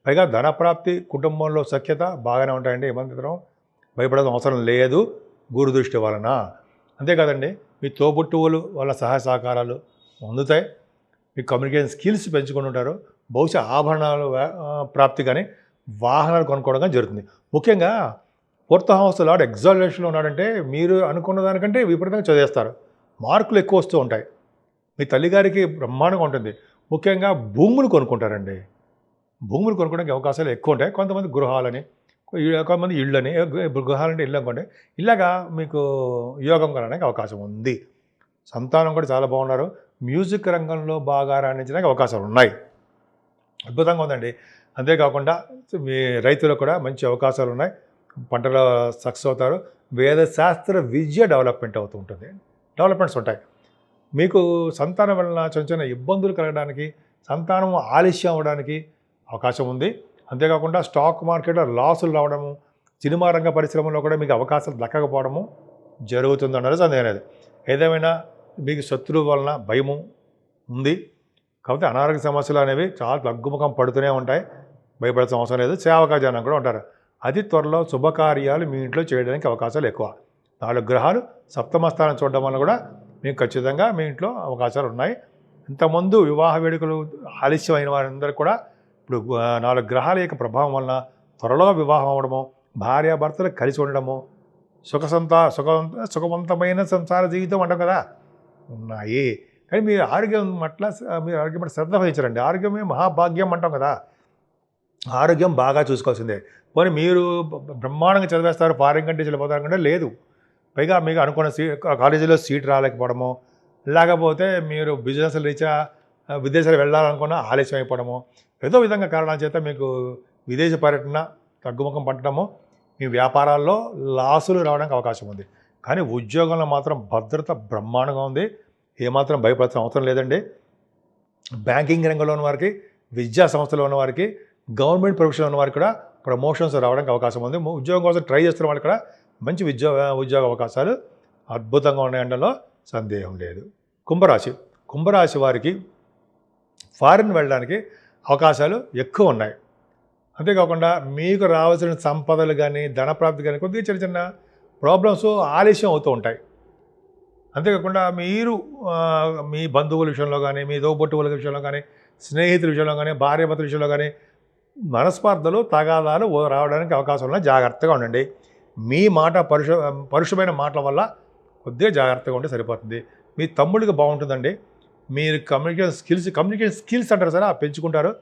పైగా ధనప్రాప్తి, కుటుంబంలో సఖ్యత బాగానే ఉంటాయండి. ఏమంతరం భయపడాల్సిన అవసరం లేదు గురు దృష్టి వలన. అంతేకాదండి, మీ తోబుట్టువులు వాళ్ళ సహాయ సహకారాలు అందుతాయి. మీ కమ్యూనికేషన్ స్కిల్స్ పెంచుకొని ఉంటారు. బహుశా ఆభరణాలు ప్రాప్తి కానీ వాహనాలు కొనుక్కోవడం కానీ జరుగుతుంది. ముఖ్యంగా 4th హౌస్ లార్డ్ ఎగ్జాల్టేషన్లో ఉన్నాడంటే మీరు అనుకున్న దానికంటే విపరీతంగా చదివేస్తారు. మార్కులు ఎక్కువ వస్తూ ఉంటాయి. మీ తల్లిగారికి బ్రహ్మాండంగా ఉంటుంది. ముఖ్యంగా భూములు కొనుక్కుంటారండి. భూములు కొనుక్కోవడానికి అవకాశాలు ఎక్కువ ఉంటాయి. కొంతమంది గృహాలని, కొంతమంది ఇళ్ళని, గృహాలంటే ఇల్లు అనుకోండి. ఇలాగా మీకు యోగం కలగడానికి అవకాశం ఉంది. సంతానం కూడా చాలా బాగున్నారు. మ్యూజిక్ రంగంలో బాగా రాణించడానికి అవకాశాలు ఉన్నాయి. అద్భుతంగా ఉందండి. అంతేకాకుండా మీ రైతులకు కూడా మంచి అవకాశాలు ఉన్నాయి. పంటలో సక్సెస్ అవుతారు. వేదశాస్త్ర విద్య డెవలప్మెంట్ అవుతూ ఉంటుంది. డెవలప్మెంట్స్ ఉంటాయి. మీకు సంతానం వలన చిన్న చిన్న ఇబ్బందులు కలగడానికి, సంతానం ఆలస్యం అవ్వడానికి అవకాశం ఉంది. అంతేకాకుండా స్టాక్ మార్కెట్లో లాసులు రావడము, సినిమా రంగ పరిశ్రమలో కూడా మీకు అవకాశాలు దక్కకపోవడము జరుగుతుందన్నది సందేహం లేదు. ఏదేమైనా మీకు శత్రువు వలన భయము ఉంది. కాకపోతే అనారోగ్య సమస్యలు అనేవి చాలా తగ్గుముఖం పడుతూనే ఉంటాయి. భయపడాల్సిన అవసరం లేదు. సేవకా జనం కూడా ఉంటారు. అతి త్వరలో శుభకార్యాలు మీ ఇంట్లో చేయడానికి అవకాశాలు ఎక్కువ. 4 గ్రహాలు సప్తమ స్థానం చూడడం వల్ల కూడా మీకు ఖచ్చితంగా మీ ఇంట్లో అవకాశాలు ఉన్నాయి. ఇంతకుముందు వివాహ వేడుకలు ఆలస్యమైన వారందరూ కూడా ఇప్పుడు 4 గ్రహాల యొక్క ప్రభావం వలన త్వరలో వివాహం అవ్వడము, భార్యాభర్తలు కలిసి ఉండడము, సుఖవంతమైన సంసార జీవితం అంటాం కదా ఉన్నాయి. కానీ మీరు ఆరోగ్యం పట్ల శ్రద్ధ వహించరండి. ఆరోగ్యమే మహాభాగ్యం అంటాం కదా. ఆరోగ్యం బాగా చూసుకోవాల్సిందే. పోనీ మీరు బ్రహ్మాండంగా చదివేస్తారు, ఫారిన్ కంట్రీస్ వెళ్ళిపోతారు కంటే లేదు. పైగా మీకు అనుకున్న కాలేజీలో సీట్ రాలేకపోవడము, లేకపోతే మీరు బిజినెస్ రీత్యా విదేశాలు వెళ్ళాలనుకున్న ఆలస్యం అయిపోవడము, ఏదో విధంగా కారణాల చేత మీకు విదేశీ పర్యటన తగ్గుముఖం పట్టడము, మీ వ్యాపారాల్లో లాసులు రావడానికి అవకాశం ఉంది. కానీ ఉద్యోగంలో మాత్రం భద్రత బ్రహ్మాండంగా ఉంది. ఏమాత్రం భయపడాల్సిన అవసరం లేదండి. బ్యాంకింగ్ రంగంలో ఉన్న వారికి, విద్యా సంస్థలో ఉన్న వారికి, గవర్నమెంట్ ప్రొఫెషన్ ఉన్న వారికి కూడా ప్రమోషన్స్ రావడానికి అవకాశం ఉంది. ఉద్యోగం కోసం ట్రై చేస్తున్న వాళ్ళకి కూడా మంచి ఉద్యోగ అవకాశాలు అద్భుతంగా ఉన్నాయండలో సందేహం లేదు. కుంభరాశి వారికి ఫారిన్ వెళ్ళడానికి అవకాశాలు ఎక్కువ ఉన్నాయి. అంతేకాకుండా మీకు రావాల్సిన సంపదలు కానీ, ధనప్రాప్తి కానీ కొద్దిగా చిన్న చిన్న ప్రాబ్లమ్స్ ఆలస్యం అవుతూ ఉంటాయి. అంతేకాకుండా మీరు మీ బంధువుల విషయంలో కానీ, మీ తోబుట్టువుల విషయంలో కానీ, స్నేహితుల విషయంలో కానీ, భార్యాభర్తల విషయంలో కానీ మనస్పర్ధలు, తగాదాలు రావడానికి అవకాశం ఉన్న జాగ్రత్తగా ఉండండి. మీ మాట పరుషమైన మాటల వల్ల కొద్దిగా జాగ్రత్తగా ఉంటే సరిపోతుంది. మీ తమ్ముడికి బాగుంటుందండి. మీరు కమ్యూనికేషన్ స్కిల్స్ అంటారు సరే, పెంచుకుంటారు,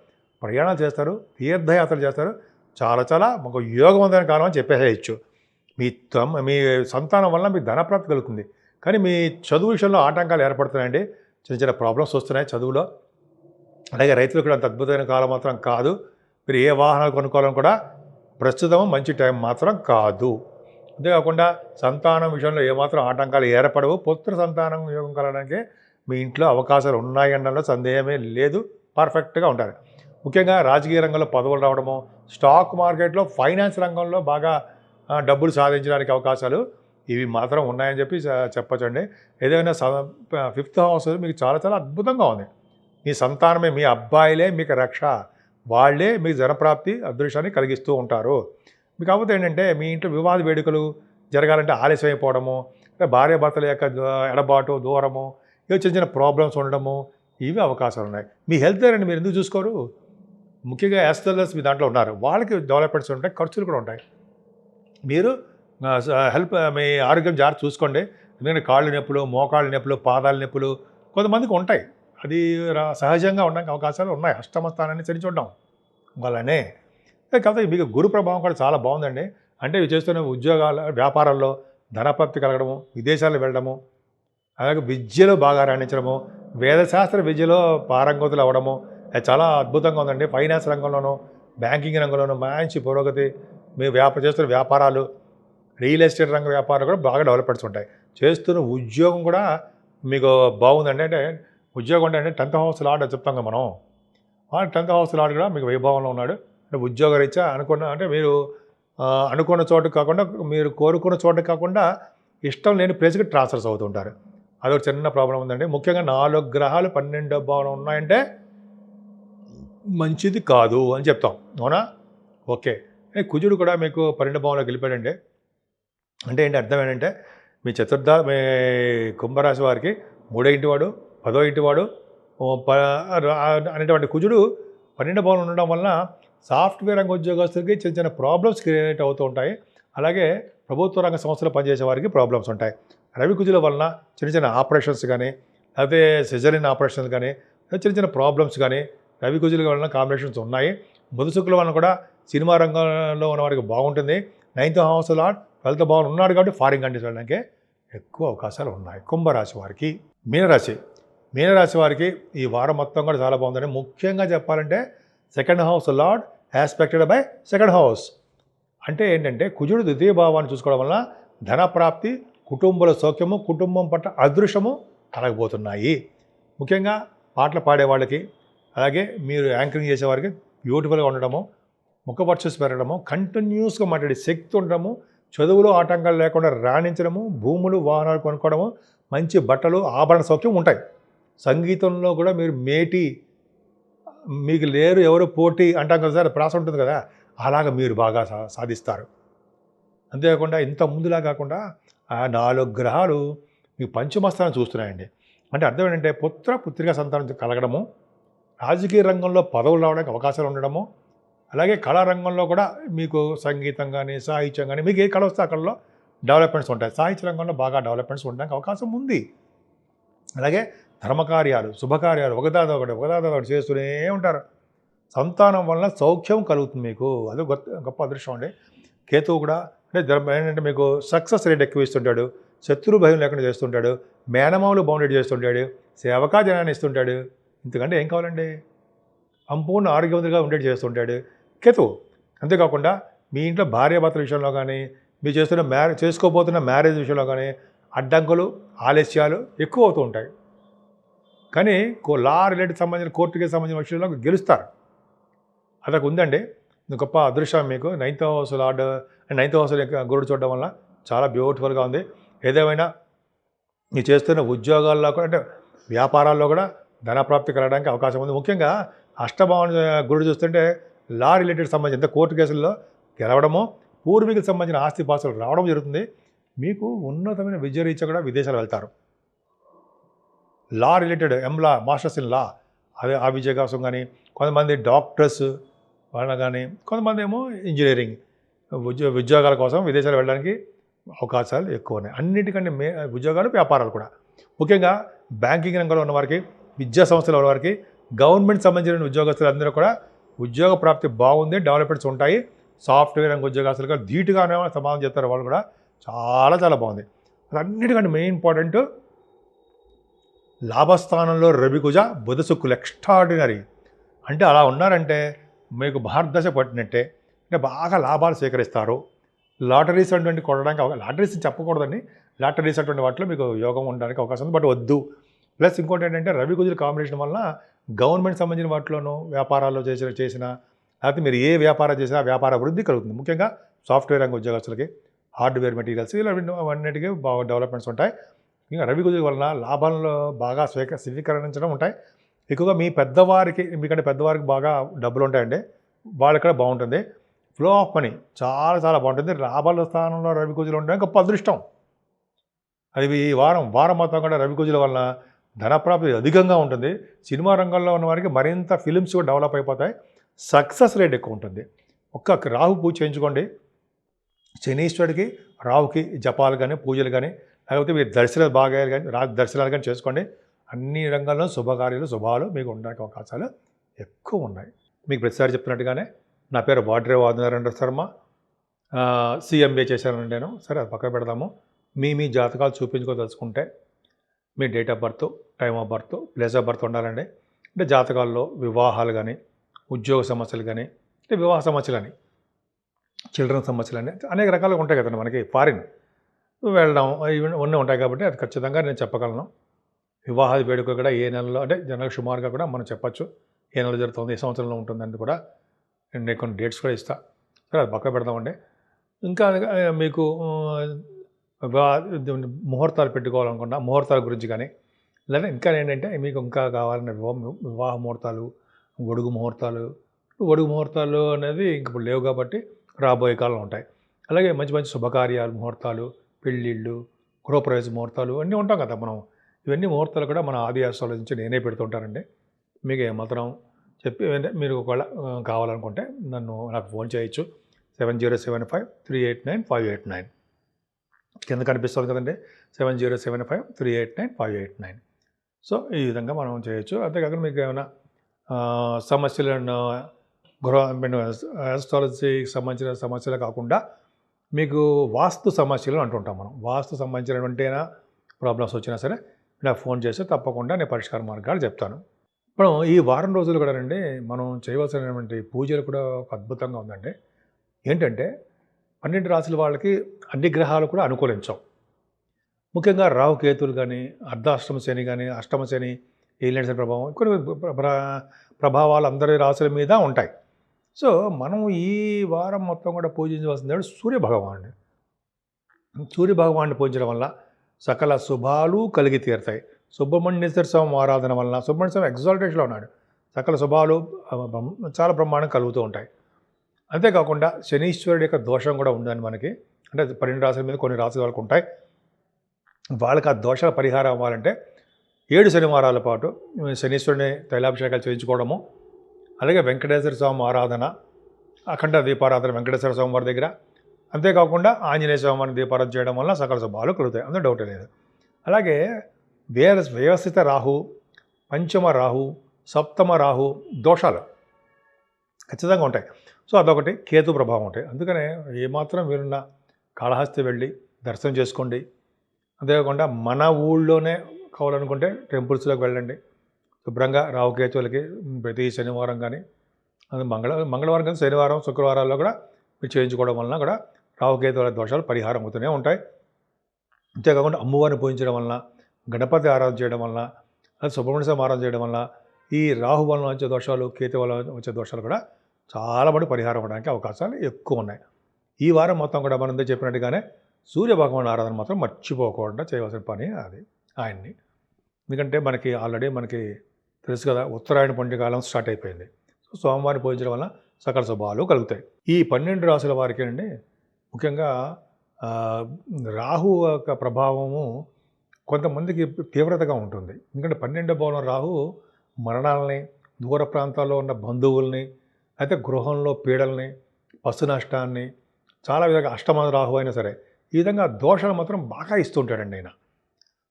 ప్రయాణాలు చేస్తారు, తీర్థయాత్రలు చేస్తారు. చాలా మాకు యోగవంతమైన కాలం అని చెప్పేసేయచ్చు. మీ సంతానం వల్ల మీకు ధనప్రాప్తి కలుగుతుంది. కానీ మీ చదువు విషయంలో ఆటంకాలు ఏర్పడుతున్నాయండి. చిన్న ప్రాబ్లమ్స్ వస్తున్నాయి చదువులో. అలాగే రైతులకు కూడా అంత అద్భుతమైన కాలం మాత్రం కాదు. మీరు ఏ వాహనాలు కొనుక్కోవాలని కూడా ప్రస్తుతం మంచి టైం మాత్రం కాదు. అంతేకాకుండా సంతానం విషయంలో ఏమాత్రం ఆటంకాలు ఏర్పడవు. పుత్ర సంతానం యోగం కలగడానికి మీ ఇంట్లో అవకాశాలు ఉన్నాయనడంలో సందేహమే లేదు. పర్ఫెక్ట్గా ఉంటారు. ముఖ్యంగా రాజకీయ రంగంలో పదవులు రావడము, స్టాక్ మార్కెట్లో, ఫైనాన్స్ రంగంలో బాగా డబ్బులు సాధించడానికి అవకాశాలు ఇవి మాత్రం ఉన్నాయని చెప్పచ్చండి. ఏదైనా 5th హౌస్ మీకు చాలా అద్భుతంగా ఉంది. మీ సంతానమే, మీ అబ్బాయిలే మీకు రక్ష. వాళ్ళే మీకు జనప్రాప్తి, అదృష్టాన్ని కలిగిస్తూ ఉంటారు. మీకు కాకపోతే ఏంటంటే మీ ఇంట్లో వివాద వేడుకలు జరగాలంటే ఆలస్యం అయిపోవడము, భార్యాభర్తల యొక్క ఎడబాటు, దూరము, ఇవి చిన్న ప్రాబ్లమ్స్ ఉండడము, ఇవి అవకాశాలు ఉన్నాయి. మీ హెల్త్ అండి మీరు ఎందుకు చూసుకోరు? ముఖ్యంగా యాస్ట్రలర్స్ మీ దాంట్లో ఉన్నారు. వాళ్ళకి డెవలప్మెంట్స్ ఉంటాయి, ఖర్చులు కూడా ఉంటాయి. మీరు మీ ఆరోగ్యం జాగ్రత్త చూసుకోండి. ఎందుకంటే కాళ్ళు నొప్పులు, మోకాళ్ళ నొప్పులు, పాదాల నొప్పులు కొంతమందికి ఉంటాయి. అది సహజంగా ఉండడానికి అవకాశాలు ఉన్నాయి. అష్టమ స్థానాన్ని సరి చూడడం వల్లనే. కాకపోతే మీకు గురు ప్రభావం కూడా చాలా బాగుందండి. అంటే ఇవి చేస్తున్న ఉద్యోగాల, వ్యాపారాల్లో ధనప్రాప్తి కలగడము, విదేశాలు వెళ్ళడము, అలాగే విద్యలో బాగా రాణించడము, వేదశాస్త్ర విద్యలో పారంగతులు అవ్వడము చాలా అద్భుతంగా ఉందండి. ఫైనాన్స్ రంగంలోనూ, బ్యాంకింగ్ రంగంలోనూ మంచి పురోగతి. మీరు చేస్తున్న వ్యాపారాలు, రియల్ ఎస్టేట్ రంగ వ్యాపారాలు కూడా బాగా డెవలప్మెంట్స్ ఉంటాయి. చేస్తున్న ఉద్యోగం కూడా మీకు బాగుందండి. అంటే ఉద్యోగం అంటే 10th హౌస్ లార్డ్ అని చెప్తాం కదా మనం. 10th హౌస్ లార్డ్ కూడా మీకు వైభవంలో ఉన్నాడు. అంటే ఉద్యోగరీత్యా అంటే మీరు అనుకున్న చోటుకు కాకుండా, మీరు కోరుకున్న చోటుకు కాకుండా ఇష్టం లేని ప్లేస్కి ట్రాన్స్ఫర్స్ అవుతుంటారు. అదొక చిన్న ప్రాబ్లం ఉందండి. ముఖ్యంగా 4 గ్రహాలు 12వ భావంలో ఉన్నాయంటే మంచిది కాదు అని చెప్తాం. అవునా? ఓకే. కుజుడు కూడా మీకు 12వ భావంలోకి వెళ్ళిపోయాడండి. అంటే ఏంటి అర్థం ఏంటంటే మీ కుంభరాశి వారికి 3వ ఇంటి వాడు, 10వ ఇంటి వాడు అనేటువంటి కుజుడు 12వ భావంలో ఉండడం వలన సాఫ్ట్వేర్ రంగ ఉద్యోగస్తులకి చిన్న ప్రాబ్లమ్స్ క్రియేట్ అవుతూ ఉంటాయి. అలాగే ప్రభుత్వ రంగ సంస్థలు పనిచేసే వారికి ప్రాబ్లమ్స్ ఉంటాయి. రవి కుజుల వలన చిన్న ఆపరేషన్స్ కానీ, లేకపోతే సిజరీన్ ఆపరేషన్స్ కానీ, చిన్న ప్రాబ్లమ్స్ కానీ రవి కుజుల వలన కాంబినేషన్స్ ఉన్నాయి. బుధ శుక్రుల వలన కూడా సినిమా రంగంలో ఉన్న వారికి బాగుంటుంది. 9th హౌస్ లార్డ్ 12th భావం ఉన్నాడు కాబట్టి ఫారిన్ కంట్రీస్ వెళ్ళడానికి ఎక్కువ అవకాశాలు ఉన్నాయి. కుంభరాశి వారికి. మీనరాశి వారికి ఈ వారం మొత్తం కూడా చాలా బాగుందండి. ముఖ్యంగా చెప్పాలంటే 2nd house lord యాస్పెక్టెడ్ by 2nd house. అంటే ఏంటంటే కుజుడు 2వ భావాన్ని చూసుకోవడం వలన ధనప్రాప్తి, కుటుంబాల సౌఖ్యము, కుటుంబం పట్ల అదృష్టము కలగబోతున్నాయి. ముఖ్యంగా పాటలు పాడేవాళ్ళకి, అలాగే మీరు యాంకరింగ్ చేసేవారికి బ్యూటిఫుల్గా ఉండడము, ముఖ వర్చస్సు పెరగడము, కంటిన్యూస్గా మాట్లాడే శక్తి ఉండడము, చదువులో ఆటంకాలు లేకుండా రాణించడము, భూములు, వాహనాలు కొనుక్కోవడము, మంచి బట్టలు, ఆభరణ సౌఖ్యం ఉంటాయి. సంగీతంలో కూడా మీరు మేటి, మీకు లేరు ఎవరు పోటీ అంటాం కదా సార్, ప్రాస ఉంటుంది కదా, అలాగ మీరు బాగా సాధిస్తారు. అంతేకాకుండా ఇంత ముందులా కాకుండా ఆ 4 గ్రహాలు మీ పంచమస్థానం చూస్తున్నాయండి. అంటే అర్థం ఏంటంటే పుత్రికా సంతానం కలగడము, రాజకీయ రంగంలో పదవులు రావడానికి అవకాశాలు ఉండడము, అలాగే కళారంగంలో కూడా మీకు సంగీతం కానీ, సాహిత్యం కానీ, మీకు ఏ కళ వస్తే ఆ కళలో డెవలప్మెంట్స్ ఉంటాయి. సాహిత్య రంగంలో బాగా డెవలప్మెంట్స్ ఉండడానికి అవకాశం ఉంది. అలాగే ధర్మకార్యాలు, శుభకార్యాలు ఒకదాదొకటి చేస్తూనే ఉంటారు. సంతానం వలన సౌఖ్యం కలుగుతుంది మీకు. అది గొప్ప అదృష్టం అండి. కేతువు కూడా అంటే ఏంటంటే మీకు సక్సెస్ రేట్ ఎక్కువ ఇస్తుంటాడు, శత్రు భయం లేకుండా చేస్తుంటాడు, మేనమావులు బౌండెడ్ చేస్తుంటాడు, సేవకా జనాన్ని ఇస్తుంటాడు. ఇంతకంటే ఏం కావాలండి? సంపూర్ణ ఆరోగ్యవంతులుగా ఉండేది చేస్తుంటాడు కేతువు. అంతేకాకుండా మీ ఇంట్లో భార్యాభర్తల విషయంలో కానీ, మీరు చేసుకోబోతున్న మ్యారేజ్ విషయంలో కానీ అడ్డంకులు, ఆలస్యాలు ఎక్కువ అవుతూ ఉంటాయి. కానీ లా రిలేటెడ్ సంబంధించిన కోర్టుకి సంబంధించిన విషయంలో గెలుస్తారు. అదొక ఉందండి. గొప్ప అదృష్టం మీకు. 9th house lord, 9th house గురుడు చూడడం వల్ల చాలా బ్యూటిఫుల్గా ఉంది. ఏదేమైనా మీరు చేస్తున్న ఉద్యోగాల్లో కూడా అంటే వ్యాపారాల్లో కూడా ధనప్రాప్తి కలగడానికి అవకాశం ఉంది. ముఖ్యంగా అష్టభావం గురుడు చూస్తుంటే లా రిలేటెడ్ సంబంధించిన కోర్టు కేసుల్లో గెలవడము, పూర్వీకులకు సంబంధించిన ఆస్తిపాస్తులు రావడం జరుగుతుంది. మీకు ఉన్నతమైన విద్య రీత్యా కూడా విదేశాలు వెళ్తారు. లా related law, masters in law, అదే ఆ విద్య కోసం కానీ, కొంతమంది డాక్టర్స్ వాళ్ళ కానీ, కొంతమంది ఏమో ఇంజనీరింగ్ ఉద్యోగాల కోసం విదేశాలు వెళ్ళడానికి అవకాశాలు ఎక్కువ ఉన్నాయి. అన్నిటికంటే ఉద్యోగాలు, వ్యాపారాలు కూడా. ముఖ్యంగా బ్యాంకింగ్ రంగంలో ఉన్నవారికి, విద్యా సంస్థలో ఉన్నవారికి, గవర్నమెంట్ సంబంధించిన ఉద్యోగస్తులందరూ కూడా ఉద్యోగ ప్రాప్తి బాగుంది, డెవలప్మెంట్స్ ఉంటాయి. సాఫ్ట్వేర్ రంగ ఉద్యోగస్తులుగా ధీటుగానే సమాధానం చెప్తారు. వాళ్ళు కూడా చాలా చాలా బాగుంది. అన్నిటికంటే మెయిన్ ఇంపార్టెంట్ లాభస్థానంలో రవి కుజ బుధ శుక్రులు ఎక్స్ట్రాడినరీ. అంటే అలా ఉన్నారంటే మీకు భారతదశ పట్టినట్టే. అంటే బాగా లాభాలు స్వీకరిస్తారు. లాటరీస్ అటువంటి కొనడానికి లాటరీస్ చెప్పకూడదండి, లాటరీస్ అటువంటి వాటిలో మీకు యోగం ఉండడానికి అవకాశం ఉంది, బట్ వద్దు. ప్లస్ ఇంకోటి ఏంటంటే రవి కుజుల కాంబినేషన్ వల్ల గవర్నమెంట్ సంబంధించిన వాటిలోనూ వ్యాపారాల్లో చేసిన లేకపోతే మీరు ఏ వ్యాపారం చేసినా వ్యాపార అభివృద్ధి కలుగుతుంది. ముఖ్యంగా సాఫ్ట్వేర్ రంగ ఉద్యోగస్తులకి, హార్డ్వేర్ మెటీరియల్స్ ఇలా అన్నిటికీ బాగా డెవలప్మెంట్స్ ఉంటాయి. ఇంకా రవి కుజుల వలన లాభాలలో బాగా స్వీకరించడం ఉంటాయి. ఎక్కువగా మీ పెద్దవారికి, మీకంటే పెద్దవారికి బాగా డబ్బులు ఉంటాయండి, వాళ్ళకి కూడా బాగుంటుంది. ఫ్లో ఆఫ్ మనీ చాలా చాలా బాగుంటుంది. లాభాల స్థానంలో రవి కుజులు ఉండడం గొప్ప అదృష్టం. అది ఈ వారం మొత్తం కూడా రవి కుజుల వలన ధనప్రాప్తి అధికంగా ఉంటుంది. సినిమా రంగంలో ఉన్న వారికి మరింత ఫిలిమ్స్ కూడా డెవలప్ అయిపోతాయి. సక్సెస్ రేట్ ఎక్కువ ఉంటుంది. ఒక్క రాహు పూజ చేయించుకోండి. శనీశ్వరుడికి, రాహుకి జపాలు కానీ, పూజలు కానీ, లేకపోతే మీరు దర్శనాలు దర్శనాలు కానీ చేసుకోండి. అన్ని రంగాల్లో శుభాలు మీకు ఉండడానికి అవకాశాలు ఎక్కువ ఉన్నాయి. మీకు ప్రతిసారి చెప్తున్నట్టుగానే నా పేరు వాడ్రే వాదునారాయణ శర్మ. CMA చేశాను నేను. సరే, అది పక్కన పెడదాము. మీ జాతకాలు చూపించుకోదలుచుకుంటే మీ date of birth, time of birth, place of birth ఉండాలండి. అంటే జాతకాల్లో వివాహాలు కానీ, ఉద్యోగ సమస్యలు కానీ, అంటే వివాహ సమస్యలు అని, చిల్డ్రన్ సమస్యలు అని అనేక రకాలుగా ఉంటాయి కదండి. మనకి ఫారిన్ వెళ్ళడం ఇవన్నీ ఉంటాయి కాబట్టి అది ఖచ్చితంగా నేను చెప్పగలను. వివాహ వేడుక కూడా ఏ నెలలో, అంటే జనరల్ సుమారుగా కూడా మనం చెప్పచ్చు ఏ నెల జరుగుతుంది, ఏ సంవత్సరంలో ఉంటుందని కూడా నేను కొన్ని డేట్స్ కూడా ఇస్తాను. సరే, అది పక్క పెడదామండి. ఇంకా మీకు ముహూర్తాలు పెట్టుకోవాలనుకున్నా ముహూర్తాల గురించి కానీ, లేదా ఇంకా ఏంటంటే మీకు ఇంకా కావాలన్న వివాహ ముహూర్తాలు, ఒడుగు ముహూర్తాలు అనేది ఇంక ఇప్పుడు లేవు కాబట్టి రాబోయే కాలంలో ఉంటాయి. అలాగే మంచి మంచి శుభకార్యాలు ముహూర్తాలు, పెళ్ళిళ్ళు, గృహప్రవేశ ముహూర్తాలు అన్నీ ఉంటాం కదా మనం. ఇవన్నీ ముహూర్తాలు కూడా మన ఆది ఆస్ట్రాలజీ నుంచి నేనే పెడుతుంటానండి. మీకు ఏమాత్రం చెప్పి మీరు ఒకవేళ కావాలనుకుంటే నాకు ఫోన్ చేయొచ్చు. 7075389589 కింద కనిపిస్తుంది కదండి. 7075389589. సో ఈ విధంగా మనం చేయొచ్చు. అంతేకాకుండా మీకు ఏమైనా సమస్యలను ఆస్ట్రాలజీకి సంబంధించిన సమస్యలు కాకుండా మీకు వాస్తు సమస్యలు అంటుంటాం మనం. వాస్తు సంబంధించినటువంటి ప్రాబ్లమ్స్ వచ్చినా సరే నాకు ఫోన్ చేస్తే తప్పకుండా నేను పరిష్కార మార్గాలు చెప్తాను. మనం ఈ వారం రోజులు కూడా అండి మనం చేయవలసినటువంటి పూజలు కూడా ఒక అద్భుతంగా ఉందండి. ఏంటంటే 12 రాశుల వాళ్ళకి అన్ని గ్రహాలు కూడా అనుకూలించవు. ముఖ్యంగా రాహుకేతులు కానీ, అర్ధాష్టమ శని కానీ, అష్టమ శని, ఏలినాటి శని ప్రభావం, కొన్ని ప్రభావాలు అందరి రాశుల మీద ఉంటాయి. సో మనం ఈ వారం మొత్తం కూడా పూజించవలసిన దేవుడు సూర్యభగవానుడు. సూర్యభగవాన్ని పూజించడం వల్ల సకల శుభాలు కలిగి తీరుతాయి. సుబ్రహ్మణ్యేశ్వర స్వామి ఆరాధన వలన, సుబ్రహ్మణ్య స్వామి ఎగ్జాల్టేషన్లో ఉన్నాడు, సకల శుభాలు చాలా బ్రహ్మాండం కలుగుతూ ఉంటాయి. అంతేకాకుండా శనీశ్వరుడి యొక్క దోషం కూడా ఉందని మనకి, అంటే 12 రాశుల మీద కొన్ని రాశుల వాళ్ళకు ఉంటాయి. వాళ్ళకి ఆ దోషాల పరిహారం అవ్వాలంటే 7 శనివారాల పాటు శనీశ్వరుని తైలాభిషేకాలు చేయించుకోవడము, అలాగే వెంకటేశ్వర స్వామి ఆరాధన, అఖండ దీపారాధన వెంకటేశ్వర స్వామి వారి దగ్గర, అంతేకాకుండా ఆంజనేయ స్వామిని దీపారాధన చేయడం వల్ల సకల శుభాలు కలుగుతాయి, అందులో డౌటే లేదు. అలాగే వ్యవస్థిత రాహు, పంచమ రాహు, సప్తమ రాహు దోషాలు ఖచ్చితంగా ఉంటాయి. సో అదొకటి కేతు ప్రభావం ఉంటాయి. అందుకనే ఏమాత్రం వీరున్న కాళహస్తి వెళ్ళి దర్శనం చేసుకోండి. అంతేకాకుండా మన ఊళ్ళోనే కావాలనుకుంటే టెంపుల్స్లోకి వెళ్ళండి. శుభ్రంగా రాహుకేతువులకి ప్రతి శనివారం కానీ, అది మంగళవారం కానీ శనివారం శుక్రవారాల్లో కూడా మీరు చేయించుకోవడం వలన కూడా రాహుకేతువుల దోషాలు పరిహారం అవుతూనే ఉంటాయి. అంతేకాకుండా అమ్మవారిని పూజించడం వలన, గణపతి ఆరాధన చేయడం వలన, అది సుబ్రహ్మణ్య స్వామి ఆరాధన చేయడం వలన ఈ రాహు వలన వచ్చే దోషాలు, కేతు వలన వచ్చే దోషాలు కూడా చాలా మటుకు పరిహారం అవ్వడానికి అవకాశాలు ఎక్కువ ఉన్నాయి. ఈ వారం మొత్తం కూడా మనం చెప్పినట్టుగానే సూర్య భగవాన్ ఆరాధన మాత్రం మర్చిపోకుండా చేయవలసిన పని అది ఆయన్ని. ఎందుకంటే మనకి ఆల్రెడీ మనకి తెలుసు కదా, ఉత్తరాయణ పుణ్యకాలం స్టార్ట్ అయిపోయింది. సో సోమవారం పూజించడం వల్ల సకల శుభాలు కలుగుతాయి. ఈ 12 రాశుల వారికి అండి ముఖ్యంగా రాహు యొక్క ప్రభావము కొంతమందికి తీవ్రతగా ఉంటుంది. ఎందుకంటే 12వ భావం రాహు మరణాలని, దూర ప్రాంతాల్లో ఉన్న బంధువుల్ని, అయితే గృహంలో పీడల్ని, పశు నష్టాన్ని, చాలా విధంగా అష్టమ రాహు అయినా సరే ఈ విధంగా దోషాలు మాత్రం బాగా ఇస్తుంటాడండి ఆయన.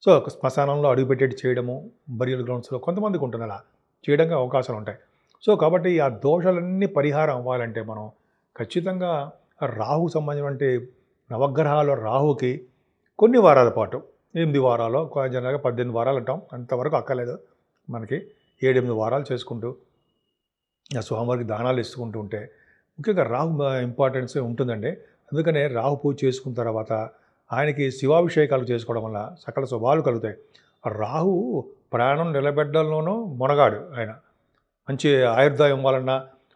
సో శ్మశానంలో అడుగుపెట్టేటి చేయడము, బరియల్ గ్రౌండ్స్లో కొంతమందికి ఉంటుంది, అలా చేయడానికి అవకాశాలు ఉంటాయి. సో కాబట్టి ఆ దోషాలన్నీ పరిహారం అవ్వాలంటే మనం ఖచ్చితంగా రాహు సంబంధించినటువంటి నవగ్రహాల రాహుకి కొన్ని వారాల పాటు 8 వారాలు, జనరల్గా 18 వారాలు అంటాం, అంతవరకు అక్కర్లేదు మనకి. 7-8 వారాలు చేసుకుంటూ ఆ స్వామివారికి దానాలు ఇస్తుకుంటూ ఉంటే ముఖ్యంగా రాహు ఇంపార్టెన్స్ ఉంటుందండి. అందుకనే రాహు పూజ చేసుకున్న తర్వాత ఆయనకి శివాభిషేకాలు చేసుకోవడం వల్ల సకల శుభాలు కలుగుతాయి. రాహు ప్రాణం నిలబెట్టడంలోనూ మునగాడు ఆయన. మంచి ఆయుర్దాయం ఇవ్వాలన్నా,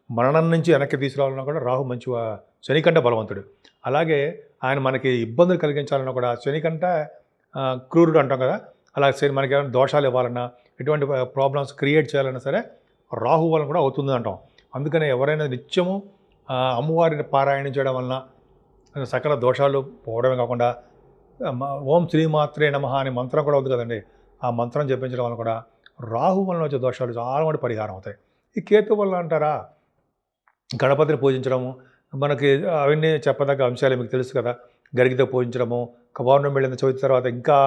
మరణం నుంచి వెనక్కి తీసుకురావాలన్నా కూడా రాహు మంచి శనికంటే బలవంతుడు. అలాగే ఆయన మనకి ఇబ్బందులు కలిగించాలన్నా కూడా శనికంటే క్రూరుడు అంటాం కదా, అలా మనకి ఏమైనా దోషాలు ఇవ్వాలన్నా, ఎటువంటి ప్రాబ్లమ్స్ క్రియేట్ చేయాలన్నా సరే రాహు వలన కూడా అవుతుంది అంటాం. అందుకనే ఎవరైనా నిత్యము అమ్మవారిని పారాయణం చేయడం వలన సకల దోషాలు పోవడమే కాకుండా ఓం శ్రీమాత్రే నమః అనే మంత్రం కూడా ఉంది కదండి, ఆ మంత్రం జపించడం వల్ల కూడా రాహు వలన వచ్చే దోషాలు చాలా మటుకు పరిహారం అవుతాయి. ఈ కేతు వల్ల అంటారా, గణపతిని పూజించడము మనకి అవన్నీ చెప్పదగ్గ అంశాలే, మీకు తెలుసు కదా. గరిగితో పూజించడము, పౌర్ణమి వెళ్ళిన చవితి తర్వాత ఇంకా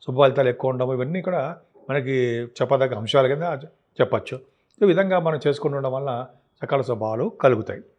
శుభ ఫలితాలు ఎక్కువ ఉండడం, ఇవన్నీ కూడా మనకి చెప్పదగ్గ అంశాలు కింద చెప్పచ్చు. ఈ విధంగా మనం చేసుకుంటుండడం వల్ల సకల శుభాలు కలుగుతాయి.